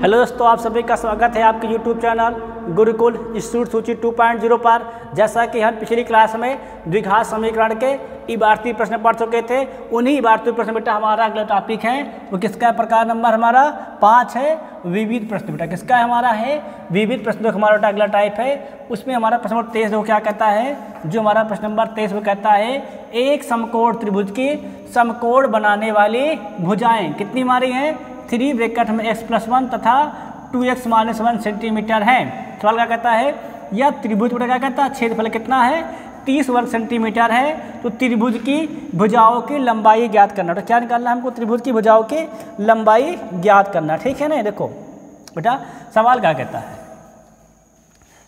Hello दोस्तों, आप सभी का स्वागत है आपके YouTube चैनल गुरुकुल इंस्टीट्यूट सूची 2.0 पर। जैसा कि हम पिछली क्लास में द्विघात समीकरण के इबारती प्रश्न पढ़ चुके थे, उन्हीं इबारती प्रश्न बेटा हमारा अगला टॉपिक है वो किसका प्रकार नंबर हमारा 5 है, विविध प्रश्न। बेटा किसका हमारा है विविध प्रश्न, जो हमारा अगला टाइप है उसमें हमारा प्रश्न नंबर 23 जो क्या कहता है, जो हमारा प्रश्न नंबर 23 वो कहता है एक समकोण त्रिभुज की समकोण बनाने वाली भुजाएं कितनी मारी हैं, 3 ब्रैकेट में x+1 तथा 2x - 1 सेंटीमीटर है। सवाल क्या कहता है, यह त्रिभुज बेटा क्या कहता है क्षेत्रफल कितना है 30 वर्ग सेंटीमीटर है। तो त्रिभुज की भुजाओं की लंबाई ज्ञात करना। तो क्या निकालना है हमको, त्रिभुज की भुजाओं की लंबाई ज्ञात करना, ठीक है ना। देखो बेटा सवाल क्या कहता है,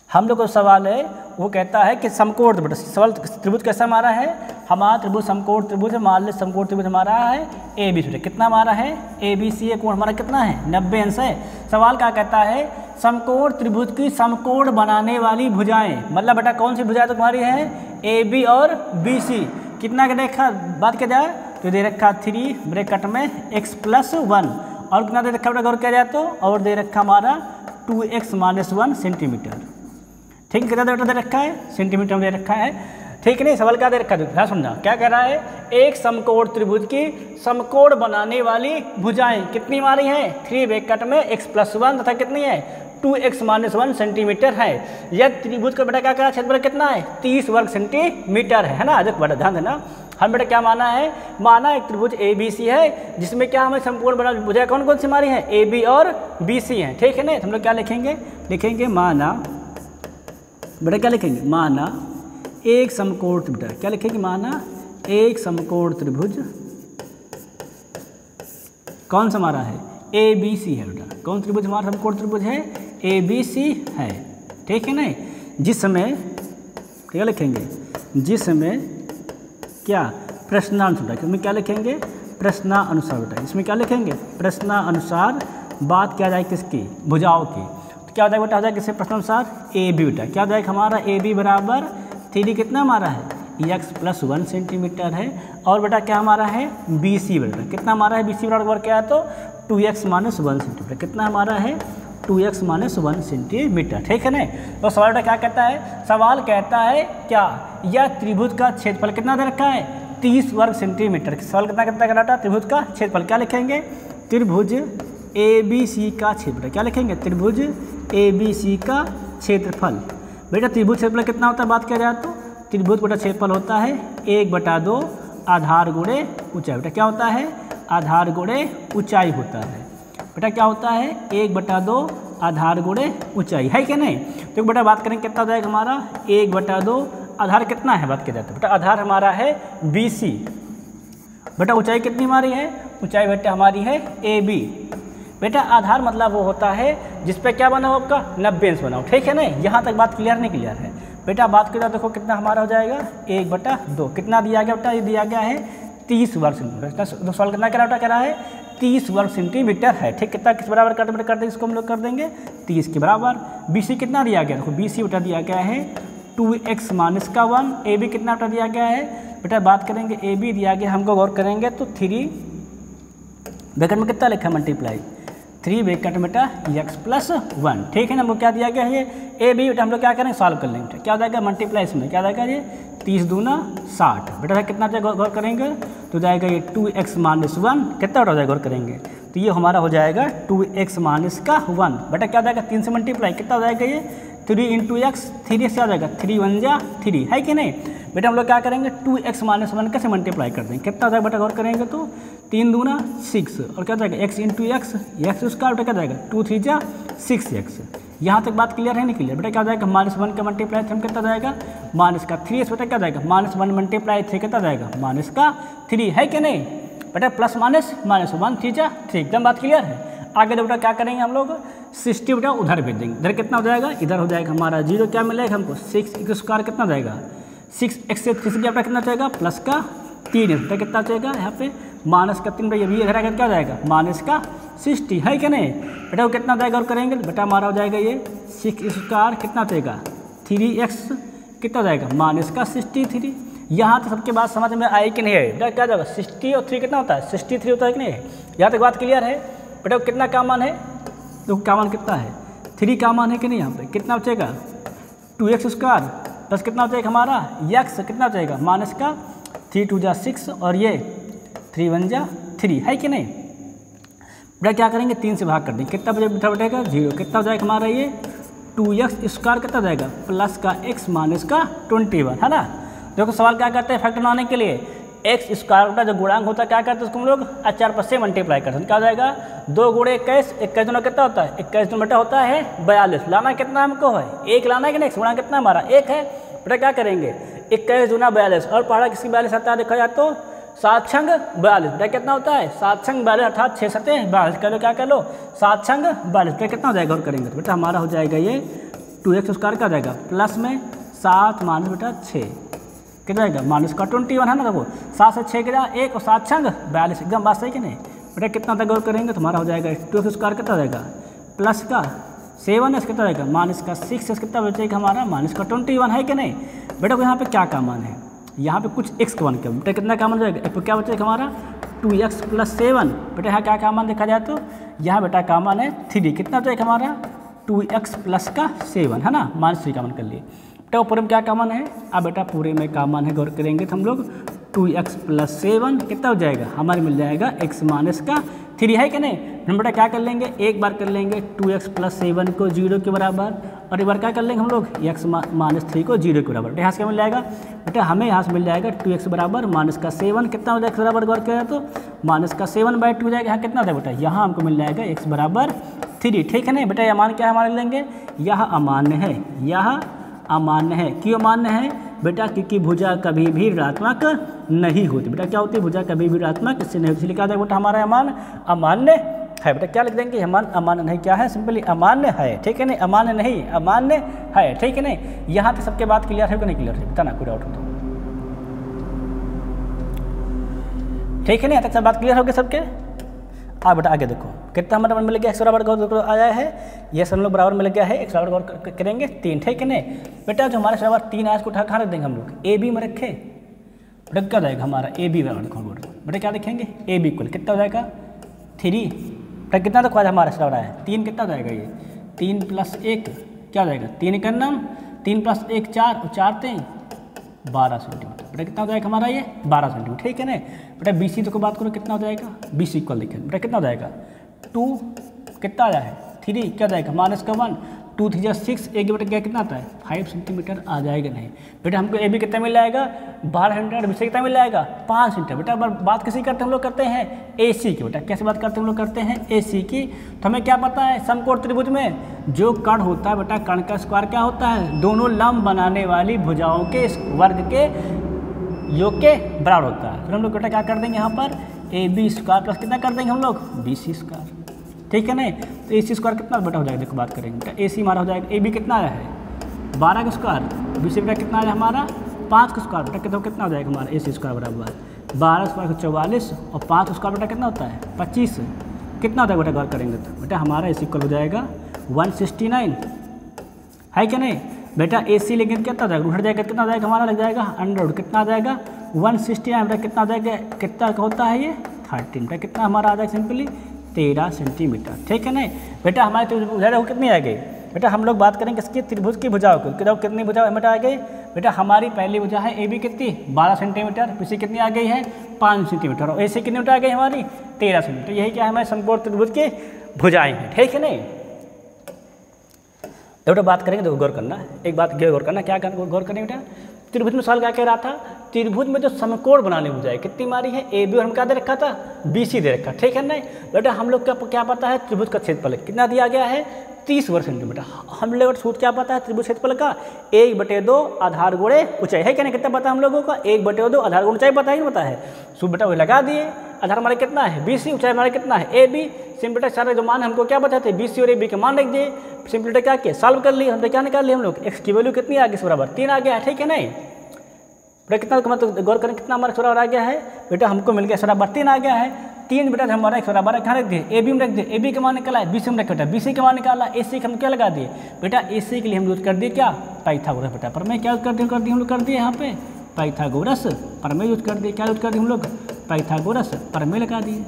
हम लोग को सवाल है वो कहता है कि समकोण बेटा सवाल त्रिभुज कैसा हमारा है, हमारा त्रिभुज समकोण त्रिभुज है। मान ली समकोण त्रिभुज हमारा है ABC, कितना हमारा है ABC कोण हमारा कितना है 90 अंश है। सवाल क्या कहता है समकोण त्रिभुज की समकोण बनाने वाली भुजाएं, मतलब बेटा कौन सी भुजाएं तो तुम्हारी है AB और BC। कितना का देखा बात किया जाए तो दे रखा 3 ब्रैकेट में x+1 और कितना दे रखा बेटा गौर किया जाए तो, और दे रखा हमारा 2x - 1 सेंटीमीटर। ठीक, कितना दे रखा है सेंटीमीटर में दे रखा है, ठीक नहीं। सवाल क्या दे रखा है ध्यान समझना, क्या कह रहा है एक समकोण त्रिभुज की समकोण बनाने वाली भुजाएं कितनी मारी हैं 3 ब्रैकेट में x+1 तथा कितनी है 2x - 1 सेंटीमीटर है। यह त्रिभुज का बेटा क्या कह रहा है क्षेत्रफल कितना है 30 वर्ग सेंटीमीटर है ना। बेटा ध्यान देना, हम बेटा क्या माना है, माना एक त्रिभुज ABC है जिसमें क्या हमें समकोण बना भुजाएं कौन कौन सी मारी है AB और BC है, ठीक है ना। हम लोग क्या लिखेंगे, लिखेंगे माना बेटा क्या लिखेंगे, माना एक समकोण त्रिभुज, क्या लिखेंगे माना एक समकोण त्रिभुज कौन सा हमारा है ABC है। बेटा कौन त्रिभुज हमारा समकोण त्रिभुज है ABC है, ठीक है ना। जिसमें क्या लिखेंगे, जिसमें क्या प्रश्नानुसार, इसमें क्या लिखेंगे प्रश्नानुसार। बेटा इसमें क्या लिखेंगे प्रश्नानुसार बात क्या जाए किसकी भुजाओं की। तो क्या हो जाएगा बेटा, हो जाएगा किससे प्रश्नानुसार AB। बेटा क्या हो जाएगा हमारा AB बराबर 3 कितना हमारा है x+1 सेंटीमीटर है, और बेटा क्या हमारा है BC बेटा कितना हमारा है BC बराबर क्या है तो 2x - 1 सेंटीमीटर, कितना हमारा है 2x - 1 सेंटीमीटर, ठीक है ना। तो सवाल बेटा क्या कहता है, सवाल कहता है क्या यह त्रिभुज का क्षेत्रफल कितना दे रखा है 30 वर्ग सेंटीमीटर। सवाल कितना कितना का डाटा त्रिभुज का क्षेत्रफल, क्या लिखेंगे त्रिभुज ABC का क्षेत्रफल, क्या लिखेंगे त्रिभुज ABC का क्षेत्रफल। बेटा त्रिभुज क्षेत्रफल कितना होता है बात किया जाए तो, त्रिभुज बेटा क्षेत्रफल होता है 1/2 आधार गुणे ऊंचाई। बेटा क्या होता है आधार गुणे ऊंचाई होता है। बेटा क्या होता है 1/2 आधार गुणे ऊंचाई है कि नहीं। तो बेटा बात करेंगे कितना हो जाएगा हमारा 1/2 आधार कितना है बात किया जाता है, बेटा आधार हमारा है BC। बेटा ऊंचाई कितनी हमारी है, ऊंचाई बेटा हमारी है AB। बेटा आधार मतलब वो होता है जिस पे क्या बना हो आपका 90 अंश बना हो, ठीक है ना। यहाँ तक बात क्लियर नहीं क्लियर है। बेटा बात करें देखो कितना हमारा हो जाएगा 1/2, कितना दिया गया बेटा, ये दिया गया है 30 वर्ग सेंटीमीटर। सवाल कितना कह रहा बेटा, कह रहा है 30 वर्ग सेंटीमीटर है, ठीक। कितना किस बराबर कर देंगे इसको हम लोग कर देंगे 30 के बराबर। BC कितना दिया गया देखो BC बेटा दिया गया है 2x - 1, AB कितना बेटा दिया गया है। बेटा बात करेंगे AB दिया गया, हमको गौर करेंगे तो 3 ब्रैकेट में कितना लिखा मल्टीप्लाई 3 ब्रैकेट में बेटा x+1, ठीक है ना। हमको क्या दिया गया है AB। बेटा हम लोग क्या करेंगे सॉल्व कर लेंगे, बेटा क्या हो जाएगा मल्टीप्लाई इसमें क्या जाएगा ये 30 दूना 60। बेटा कितना जाएगा गौर करेंगे तो जाएगा ये 2x - 1 कितना हो जाएगा गौर करेंगे तो ये हमारा हो जाएगा 2x - 1। बेटा क्या हो जाएगा 3 से मल्टीप्लाई कितना हो जाएगा ये 3 × x, 3 से आ जाएगा 3 × 1 = 3 है कि नहीं। बेटा हम लोग क्या करेंगे 2x - 1 कैसे मल्टीप्लाई कर देंगे, कितना हो जाएगा बेटा गौर करेंगे तो 3 दूना 6 और क्या जाएगा x × x उसका बेटा क्या जाएगा 2 × 3 = 6x। यहाँ तक बात क्लियर है नहीं क्लियर। बेटा क्या जाएगा -1 का मल्टीप्लाई 3 कितना जाएगा -3 बेटा क्या जाएगा -1 मल्टीप्लाई 3 कितना जाएगा -3 है कि नहीं। बेटा प्लस माइनस -1 3 × 3 एकदम बात क्लियर है। आगे बेटा क्या करेंगे हम लोग 60 बेटा उधर भेज देंगे, इधर कितना हो जाएगा इधर हो जाएगा हमारा 0, क्या मिलेगा हमको 6x² कितना जाएगा 6x से 3 बेटा कितना जाएगा प्लस का 3 बेटा कितना जाएगा यहाँ पे -3 ये भी इधर आएगा क्या जाएगा -60 है कि नहीं। बेटा वो कितना जाएगा और करेंगे बेटा हमारा हो जाएगा ये 6x² कितना जाएगा 3x कितना जाएगा -63। यहाँ तो सबके बात समझ में आई कि नहीं है। बेटा क्या जाएगा 60 और 3 कितना होता है 63 होता है कि नहीं। यहाँ तक बात क्लियर है। बेटा कितना का मान है देखो क्या मान कितना है, 3 का मान है कि नहीं, यहाँ पे कितना बचेगा 2x स्क्वायर प्लस कितना बचेगा हमारा x कितना बचेगा माइनस का 3 2 जा 6 और ये 3 1 जा 3 है कि नहीं। बेटा क्या करेंगे 3 से भाग कर देंगे, कितना बचेगा 0, कितना हो जाएगा हमारा ये 2x स्क्वायर कितना हो जाएगा प्लस का x माइनस का 21 है ना। देखो सवाल क्या करते हैं फैक्टर बनाने के लिए, एक्स स्क्वायर का जो गुणांक होता है क्या करते हैं उसको हम लोग 4 से मल्टीप्लाई करते हैं, क्या हो जाएगा 2 गुणे 21, 21 दोनों कितना होता है 21 दोनों बेटा होता है 42, लाना कितना हमको है 1 लाना है कि नहीं, गुणा कितना हमारा 1 है। बेटा क्या करेंगे 21 दूना 42 और पहाड़ा किसकी 42 आता है देखा जाए तो 7 छंग 42, बेटा कितना होता है 7 छंग 42 अर्थात 6 7 42, कर लो क्या कर लो 7 छंग 42, बेटा कितना हो जाएगा और करेंगे तो बेटा हमारा हो जाएगा ये 2x स्क्वायर का हो जाएगा प्लस में 7 माइनस बेटा 6 कितना जाएगा माइनस का 21 है ना। देखो 7 से 6 गया 1 और 7 छंग 42, एकदम बात सही कि नहीं। बेटा कितना तक गौर करेंगे तो हमारा हो जाएगा 2x स्क्वायर कितना हो जाएगा प्लस का 7x कितना जाएगा माइनस का 6x कितना बचेगा हमारा माइनस का 21 है कि नहीं। बेटा को यहाँ पे क्या का मान है, यहाँ पे कुछ x का मान क्या, बेटा कितना का मान हो जाएगा, क्या बचेगा हमारा 2x प्लस 7। बेटा यहाँ क्या का मान देखा जाए तो यहाँ बेटा का मान है 3, कितना बचेगा हमारा 2x प्लस का 7 है ना, माइनस 3 का मान कर लिए। बेटा पूरे में क्या का मान है, अब बेटा पूरे में का मान है गौर करेंगे तो हम लोग 2x प्लस 7 कितना हो जाएगा हमारे मिल जाएगा x माइनस का 3 है कि नहीं। हम बेटा क्या कर लेंगे एक बार कर लेंगे 2x प्लस 7 को 0 के बराबर और एक बार क्या कर लेंगे हम लोग x माइनस 3 को 0 के बराबर। यहाँ से क्या मिल जाएगा बेटा हमें यहाँ से मिल जाएगा 2x बराबर माइनस का 7 कितना हो जाएगा बराबर गौर करें तो माइनस का 7/2 हो जाएगा। यहाँ कितना था बेटा यहाँ हमको मिल जाएगा x बराबर 3, ठीक है नहीं। बेटा यह मान क्या हमारे लेंगे, यह अमान्य है, यह अमान्य है। क्यों अमान्य है बेटा, क्योंकि भुजा कभी भी ऋणात्मक नहीं होती। बेटा क्या होती है भुजा कभी भी ऋणात्मक इससे नहीं होती, लिखा था बेटा हमारा मान अमान्य है। बेटा क्या लिख देंगे हमान अमान्य नहीं क्या है, सिंपली अमान्य है, ठीक है नहीं, अमान्य नहीं अमान्य है, ठीक है नहीं। यहाँ तक सबके बात क्लियर है कि नहीं क्लियर है, बता ना कोई डाउट हो तो, ठीक है नहीं। यहाँ तक सब बात क्लियर हो गई सबके। आप बेटा आगे देखो कितना हमारा मिल गया, x बराबर गौर आया है, ये सब लोग बराबर मिल गया है, x बराबर गौर करेंगे 3, ठीक है नहीं। बेटा जो हमारे बराबर 3 आया इसको उठा कहाँ रख देंगे हम लोग ए बी में रखे, बेटा क्या जाएगा हमारा ए बी बराबर, बेटा क्या देखेंगे ए बी इक्वल कितना हो जाएगा 3। बेटा कितना तक हमारा बराबर है 3, कितना हो जाएगा ये 3 प्लस 1 क्या हो जाएगा 3 का नाम 3 प्लस 1 4 और 4 3 12 सेंटीमीटर। बेटा कितना हो जाएगा हमारा ये 12 सेंटीमीटर, ठीक है ना। बेटा बी सी तो को बात करो कितना हो जाएगा, बी सी इक्वल लिखें बेटा कितना हो जाएगा 2 कितना आया है 3 क्या जाएगा माइनस का 1 2 3 6 एक बेटा क्या कितना आता है 5 सेंटीमीटर आ जाएगा नहीं। बेटा हमको ए बी कितना मिल जाएगा 12 सेंटीमीटर, बी सी कितना मिल जाएगा 5 सेंटीमीटर। बेटा बात किसी करते हम लोग करते हैं ए सी की, बेटा कैसे बात करते हैं हम लोग करते हैं ए सी की। तो हमें क्या पता है समकोण त्रिभुज में जो कर्ण होता है बेटा कर्ण का स्क्वायर क्या होता है, दोनों लंब बनाने वाली भुजाओं के वर्ग के योग के बराबर होता है। फिर हम लोग बेटा क्या कर देंगे यहाँ पर ए बी स्क्वायर प्लस कितना कर देंगे हम लोग बी सी स्क्वायर, ठीक है नहीं। तो ए सी स्क्वायर कितना बेटा हो जाएगा देखो बात करेंगे बेटा ए सी हमारा हो जाएगा ए बी कितना आया है 12 का स्क्वायर, बी सी बेटा कितना आया हमारा 5 का स्क्वायर, बेटा कितना हो जाएगा हमारा ए सी स्क्वायर बराबर 12 स्क्वायर 44 और 5 स्क्वायर बेटा कितना होता है 25, कितना होता है बेटा गौर करेंगे तो बेटा हमारा ए सी इक्वल हो जाएगा 169 है क्या नहीं। बेटा ए सी लेकिन कितना जाएगा उठ जाएगा कितना जाएगा हमारा लग जाएगा अंडर कितना आ जाएगा 169 बेटा कितना आ जाएगा कितना होता है ये 13, बेटा कितना हमारा आ जाएगा सिंपली 13 सेंटीमीटर, ठीक है नहीं। बेटा हमारे त्रिभुज कितनी आ गई, बेटा हम लोग बात करेंगे इसकी त्रिभुज की भुजाओं को, कितनी भुजा बेटा आ गई। बेटा हमारी पहली भुजा है ए बी कितनी 12 सेंटीमीटर, पीछे कितनी आ गई है 5 सेंटीमीटर और ए सी कितनी आ गई हमारी 13 सेंटीमीटर। यही क्या है हमारे समकोण त्रिभुज की भुजाएं हैं, ठीक है नहीं। बेटा बात करेंगे तो गौर करना, एक बात गौर करना, क्या गौर करेंगे बेटा त्रिभुज में सवाल क्या कह रहा था, त्रिभुज में जो समकोण बनाने भुजाएं कितनी मारी है ए बी और हम क्या दे रखा था बी सी दे रखा, ठीक है नहीं। बेटा हम लोग का क्या पता है त्रिभुज का क्षेत्रफल कितना दिया गया है 30 वर्ग सेंटीमीटर। हम लोग सूत्र क्या पता है त्रिभुज क्षेत्रफल का 1/2 आधार गुणे ऊंचाई है क्या नहीं, कितना पता है हम लोगों का 1/2 आधार गुणे ऊंचाई पता ही नहीं पता है। सूत्र बेटा वही लगा दिए, आधार हमारे कितना है बी सी, ऊंचाई हमारे कितना है ए बी। सिंपल बेटा सारे जो मान हमको क्या बताते बी सी और ए बी के मान रख दिए, सिंपल बेटा क्या किया सॉल्व कर लिए, हम क्या निकाल लिए हम लोग एक्स की वैल्यू कितनी आ गई इस बराबर 3 आ गया है, ठीक है नहीं। बेटा कितना मतलब गौर करें कितना हमारा बराबर आ गया है, बेटा हमको मिल गया बराबर 3 आ गया है। 3 बेटा हमारा एक बराबर कहाँ रख दिए ए बी में रख दिए, ए बी का मान निकाला है, बी सी में रख बेटा बी सी का मान निकाला, ए सी का हम क्या लगा दिए बेटा ए सी के लिए हम यूज कर दिए क्या पाइथागोरस। बेटा पर मैं क्या यूज कर दिए हम लोग कर दिए यहाँ पे पाइथागोरस पर मैं यूज कर दिए, क्या यूज कर दिए हम लोग पाइथागोरस पर मैं लगा दिए,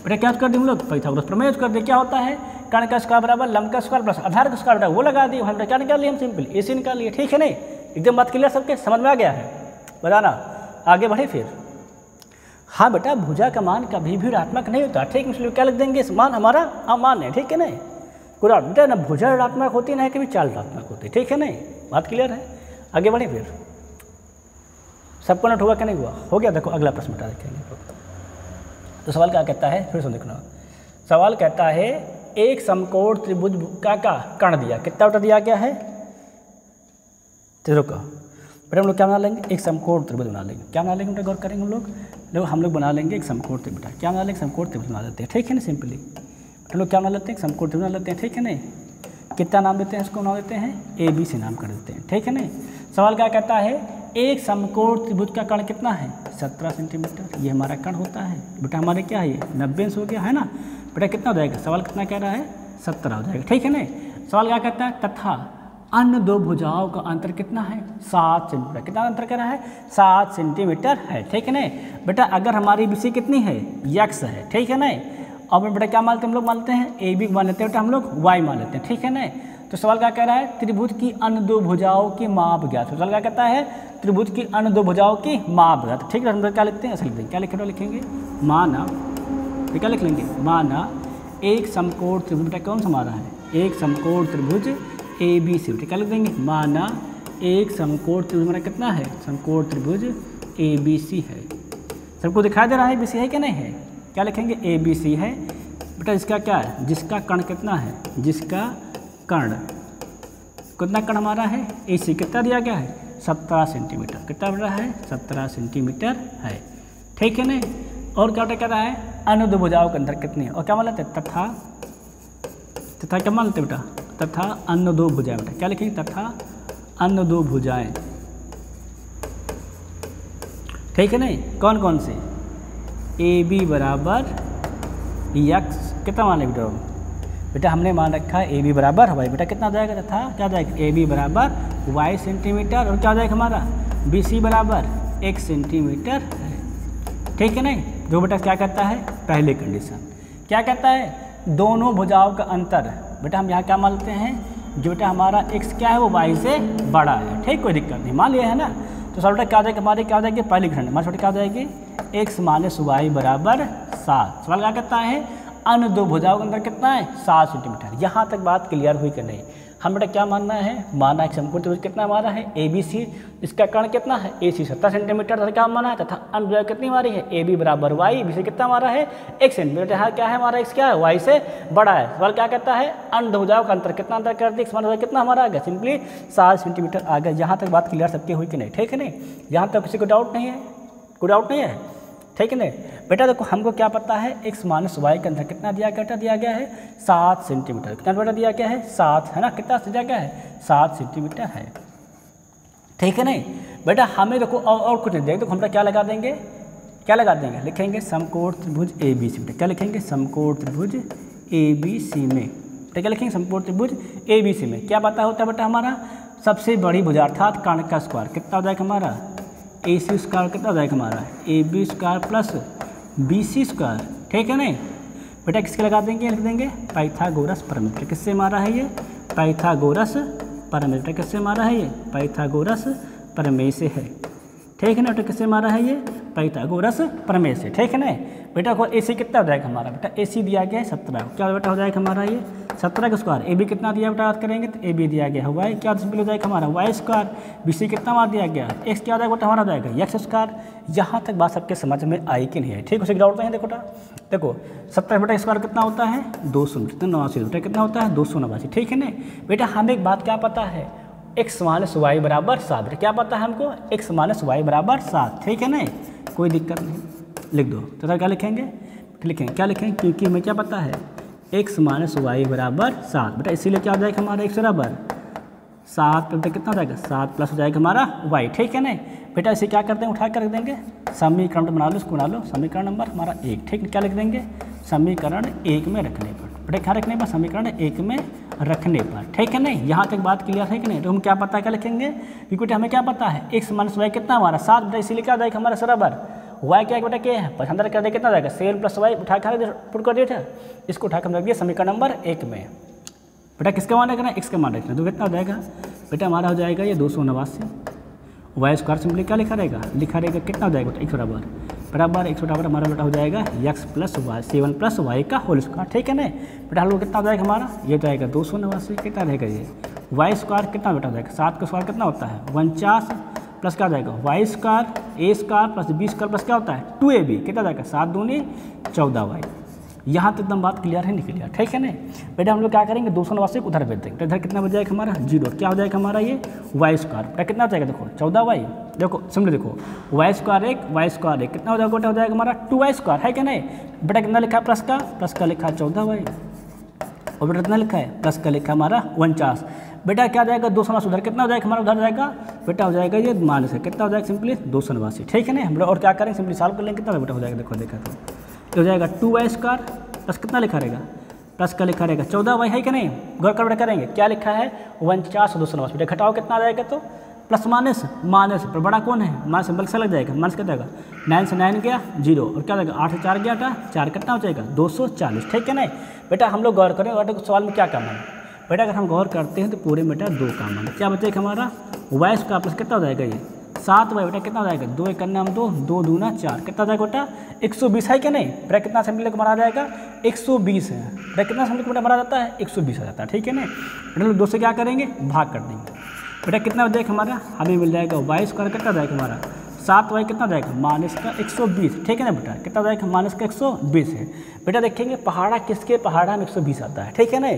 बेटा क्या कर दिए हम लोग, पाइथागोरस प्रमेय यूज कर दिए। क्या होता है, कर्ण का स्क्वायर बराबर लंब का स्क्वायर प्लस आधार का स्क्वायर, बेटा वो लगा दिए। हम क्या निकाल लिए, हम सिंपल AC निकाल लिए। ठीक है नहीं, एकदम बात क्लियर सबके, समझ में आ गया है, बताना आगे बढ़े फिर। हाँ बेटा, भुजा का मान कभी भी ऋणात्मक नहीं होता। ठीक, इसलिए क्या लिख देंगे, मान हमारा अमान्य है। ठीक है नहीं, पूरा बेटा ना भुजा ऋणात्मक होती ना कभी चाल ऋणात्मक होती। ठीक है नहीं, बात क्लियर है, आगे बढ़े फिर। सबको नोट हुआ कि नहीं हुआ, हो गया। देखो अगला प्रश्न बेटा देखेंगे। तो सवाल क्या कहता है, फिर सुन देखना। सवाल कहता है एक समकोण त्रिभुज का कर्ण दिया, कितना बेटा दिया गया है, रुको बेटा हम लोग क्या बना लेंगे, एक समकोण त्रिभुज बना लेंगे। क्या बना लेंगे बेटा, गौर करेंगे हम लोग बना लेंगे एक समकोण त्रिभुज। क्या बना लेंगे, समकोण त्रिभुज बना लेते हैं। ठीक है ना, सिंपली हम लोग क्या बना लेते हैं, समकोण त्रिभुज बना लेते हैं। ठीक है नहीं, कितना नाम देते हैं इसको, बना देते हैं ABC नाम कर देते हैं। ठीक है नहीं, सवाल क्या कहता है एक समकोण त्रिभुज का कर्ण कितना है, 17 सेंटीमीटर। ये हमारा कर्ण होता है बेटा, हमारे क्या है ये 90 हो गया है ना बेटा। कितना हो जाएगा, सवाल कितना कह रहा है, 17 हो जाएगा। ठीक है नहीं, सवाल क्या कहता है तथा अन्य दो भुजाओं का अंतर कितना है, 7 सेंटीमीटर। कितना अंतर कर रहा है, 7 सेंटीमीटर है। ठीक है नहीं बेटा, अगर हमारी BC कितनी है, X है। ठीक है नहीं, और बेटा क्या मानते हैं हम लोग, मानते हैं AB मान लेते हैं बेटा, हम लोग Y मान लेते हैं। ठीक है नहीं, तो सवाल क्या कह रहा है, त्रिभुज की अन्य दो भुजाओं की माप ज्ञात। सवाल क्या कहता है, त्रिभुज की अन्य दो भुजाओं की माप ज्ञात। ठीक है, हम लोग क्या लिखते हैं, ऐसे लिखते हैं। क्या लिखेंगे, लिखेंगे माना, क्या लिख लेंगे, माना एक समकोण त्रिभुज। बेटा कौन सा हमारा है, एक समकोण त्रिभुज ABC। बेटा क्या लिख देंगे, माना एक समकोण त्रिभुज हमारा कितना है, समकोण त्रिभुज ABC है। सबको दिखाई दे रहा है ABC है कि नहीं है, क्या लिखेंगे ABC है बेटा। इसका क्या है, जिसका कर्ण कितना है, जिसका कर्ण कितना कर्ण हमारा है AC, कितना दिया गया है 17 सेंटीमीटर। कितना बड़ा है, 17 सेंटीमीटर है। ठीक है नहीं, और क्या कह रहा है, अन्य दो भुजाओं के अंदर कितनी है, और क्या मान लेते हैं तथा क्या मान लेते बेटा, तथा अन्य दो भुजाएं। बेटा क्या लिखेंगे, तथा अन्य दो भुजाएं। ठीक है नहीं, कौन कौन से, AB बराबर X। कितना मान लें बेटा, हमने मान रखा है AB बराबर Y। बेटा कितना जाएगा, तथा क्या जाएगा, AB बराबर Y सेंटीमीटर, और क्या जाएगा हमारा BC बराबर X सेंटीमीटर है। ठीक है नहीं, जो बेटा क्या कहता है, पहली कंडीशन क्या कहता है, दोनों भुजाओं का अंतर। बेटा हम यहाँ क्या मानते हैं, जो बेटा हमारा X क्या है वो Y से बड़ा है। ठीक, कोई दिक्कत नहीं, मान लिया है ना। तो सर बेटा क्या हो जाएगी, हमारी क्या हो जाएगी, पहली खंड हमारी छोटी क्या हो जाएगी, X माइनस Y बराबर 7। सवाल क्या कहता है, अन्य दो भुजाओं के अंदर कितना है, 7 सेंटीमीटर। यहाँ तक बात क्लियर हुई कि नहीं। हम बेटा क्या मानना है, माना एक समकोण त्रिभुज कितना हमारा है ABC, इसका कर्ण कितना है AC 17 सेंटीमीटर तथा क्या माना है, तथा अन्य भुजा कितनी हमारी है AB बराबर Y, BC कितना हमारा है 1 सेंटीमीटर। यहाँ क्या है हमारा X क्या है, Y से बड़ा है। सवाल क्या कहता है, अन्य भुजाओं का अंतर कितना अंतर कर दिया, X मान कितना हमारा आ गया, सिंपली 7 सेंटीमीटर आ गया। यहाँ तक बात क्लियर सबकी हुई कि नहीं, ठीक है नहीं, यहाँ तक किसी को डाउट नहीं है, कोई डाउट नहीं है, ठीक है नहीं बेटा। देखो हमको क्या पता है, X माइनस Y के अंदर कितना दिया गया है 7 सेंटीमीटर। कितना बेटा दिया गया है 7 है ना, कितना दिया गया है 7 सेंटीमीटर है। ठीक है नहीं बेटा, हमें देखो और कुछ नहीं, देखो हम क्या लगा देंगे, क्या लगा देंगे, लिखेंगे समकोण त्रिभुज ABC। बेटा क्या लिखेंगे, समकोण त्रिभुज ABC में। बेटा क्या लिखेंगे, समकोण त्रिभुज ABC में। क्या पता होता है बेटा, हमारा सबसे बड़ी भुजा अर्थात कर्ण का स्क्वायर कितना हो जाएगा हमारा, AC स्क्वायर कितना हो जाएगा हमारा, AB square plus BC square. ठीक है नहीं बेटा, किसके लगा देंगे, लिख देंगे पाइथागोरस प्रमेय। किससे मारा है ये, पाइथागोरस प्रमेय। किससे मारा है ये, पाइथागोरस प्रमेय से है। ठीक है ना बेटा, किससे मारा है ये, पाइथागोरस प्रमेय से। ठीक है ना बेटा, को AC कितना हो जाएगा हमारा, बेटा AC दिया गया है 17। क्या बेटा हो जाएगा हमारा ये 17 का स्क्वायर। AB कितना दिया बेटा, बात करेंगे तो AB दिया गया है Y, क्या सिंपल हो जाएगा हमारा Y स्क्वायर। BC कितना मार दिया गया, X क्या हो जाएगा बेटा हमारा जाएगा X स्क्वायर। यहाँ तक बात सबके समझ में आई कि नहीं है, ठीक, उसे डाउट नहीं है। देखो बेटा, देखो 17 बेटा स्क्वायर कितना होता है 289 बेटा, कितना होता है 289। ठीक है ना बेटा, हमें एक बात क्या पता है, X माइनस Y बराबर 7। बेटा क्या पता है हमको, X माइनस Y बराबर 7। ठीक है ना, कोई दिक्कत नहीं, लिख दो। तो क्या लिखेंगे, लिखेंगे क्या लिखेंगे, क्योंकि हमें क्या पता है X माइनस Y बराबर 7। बेटा इसीलिए क्या हो जाएगा हमारा X बराबर 7, बेटा कितना हो जाएगा 7 प्लस हो जाएगा हमारा Y। ठीक है ना बेटा, इसे क्या करते हैं, उठा कर रख देंगे, समीकरण बना लो, इसको बना लो, समीकरण नंबर हमारा 1। ठीक, क्या लिख देंगे, समीकरण 1 में रखने पर। बेटा क्या रखने पर, समीकरण 1 में रखने पर। ठीक है नहीं, यहाँ तक बात क्लियर है कि नहीं। तो हम क्या पता है, क्या लिखेंगे, क्योंकि हमें क्या पता है X माइनस Y कितना हमारा 7। बेटा इसीलिए क्या हो जाएगा हमारा बराबर वाई क्या है बेटा के है, अंदर कर दे कितना जाएगा 7 प्लस वाई उठा कर पुट कर दिया था, इसको उठा कर रख दिया समीकरण नंबर 1 में। बेटा किसका मान रखना है, x का मान रखना है, तो कितना हो जाएगा बेटा हमारा हो जाएगा ये 289। वाई स्क्वायर सिंपली क्या लिखा रहेगा कितना हो जाएगा बेटा x बराबर हमारा बेटा हो जाएगा x plus y 7 plus y का होल स्क्वायर, ठीक है ना बेटा। हम लोग कितना हो जाएगा हमारा ये जाएगा 289, कितना रहेगा ये वाई स्क्वायर कितना बेटा हो जाएगा 7 का स्क्वायर कितना होता है 49 प्लस क्या हो जाएगा y square a square plus b square plus क्या होता है 2ab, कितना जाएगा 7 दूनी 14 वाई। यहाँ तक एकदम बात क्लियर है नहीं क्लियर, ठीक है ना बेटा। हम लोग क्या करेंगे 289 उधर भेज देंगे, तो इधर कितना बच जाएगा हमारा 0, क्या हो जाएगा हमारा ये वाई स्क्वायर बेटा कितना हो जाएगा देखो 14 वाई, देखो सिंपली देखो वाई स्क्वायर 1 कितना हो जाएगा बेटा हो जाएगा हमारा 2y स्क्वायर, है क्या नहीं बेटा। कितना लिखा है प्लस का लिखा है 14 वाई, और बेटा कितना लिखा है प्लस का लिखा है हमारा 49। बेटा क्या जाएगा 289 उधर कितना हो जाएगा हमारा उधर जाएगा बेटा हो जाएगा ये माइनस है, कितना हो जाएगा सिंपली 289, ठीक है ना। हम लोग और क्या करेंगे सिंपली सॉल्व कर लेंगे, कितना बेटा हो जाएगा देखो तो हो जाएगा 2y स्क्वायर प्लस कितना लिखा रहेगा प्लस का लिखा रहेगा 14 वाई, है कि नहीं। गौर कर बेटा करेंगे क्या लिखा है 49 और 289, बेटा घटाओ कितना आ जाएगा तो प्लस माइनस पर बड़ा कौन है माइनस सिंपल से लग जाएगा, माइनस क्या जाएगा 9 से 9 गया 0, और क्या जाएगा 8 से 4 गया 4 कितना हो जाएगा 240, ठीक है ना बेटा। हम लोग गौर करें और सवाल में क्या काम है बेटा, अगर हम गौर करते हैं तो पूरे बेटा 2 काम है, क्या बचेगा हमारा वाई स्क्वायर प्लस कितना हो जाएगा ये 7 वाई बेटा कितना हो जाएगा 2 करना हम 2 दूना 4 कितना हो जाएगा बेटा 120, है क्या नहीं बेटा। कितना सिंपल को मारा जाएगा 120 है बेटा, कितना सिंपल बेटा मारा जाता है 120 हो जाता है, ठीक है ना बेटा। लोग 2 से क्या करेंगे भाग कर देंगे बेटा, कितना हो जाएगा हमारा हमें मिल जाएगा वाई स्क्वायर कितना हो जाएगा हमारा 7 वाई कितना हो जाएगा माइनस का 120, ठीक है ना बेटा। कितना हो जाएगा माइनस का 120 है बेटा। देखेंगे पहाड़ा किसके पहाड़ा में 120 आता है, ठीक है ना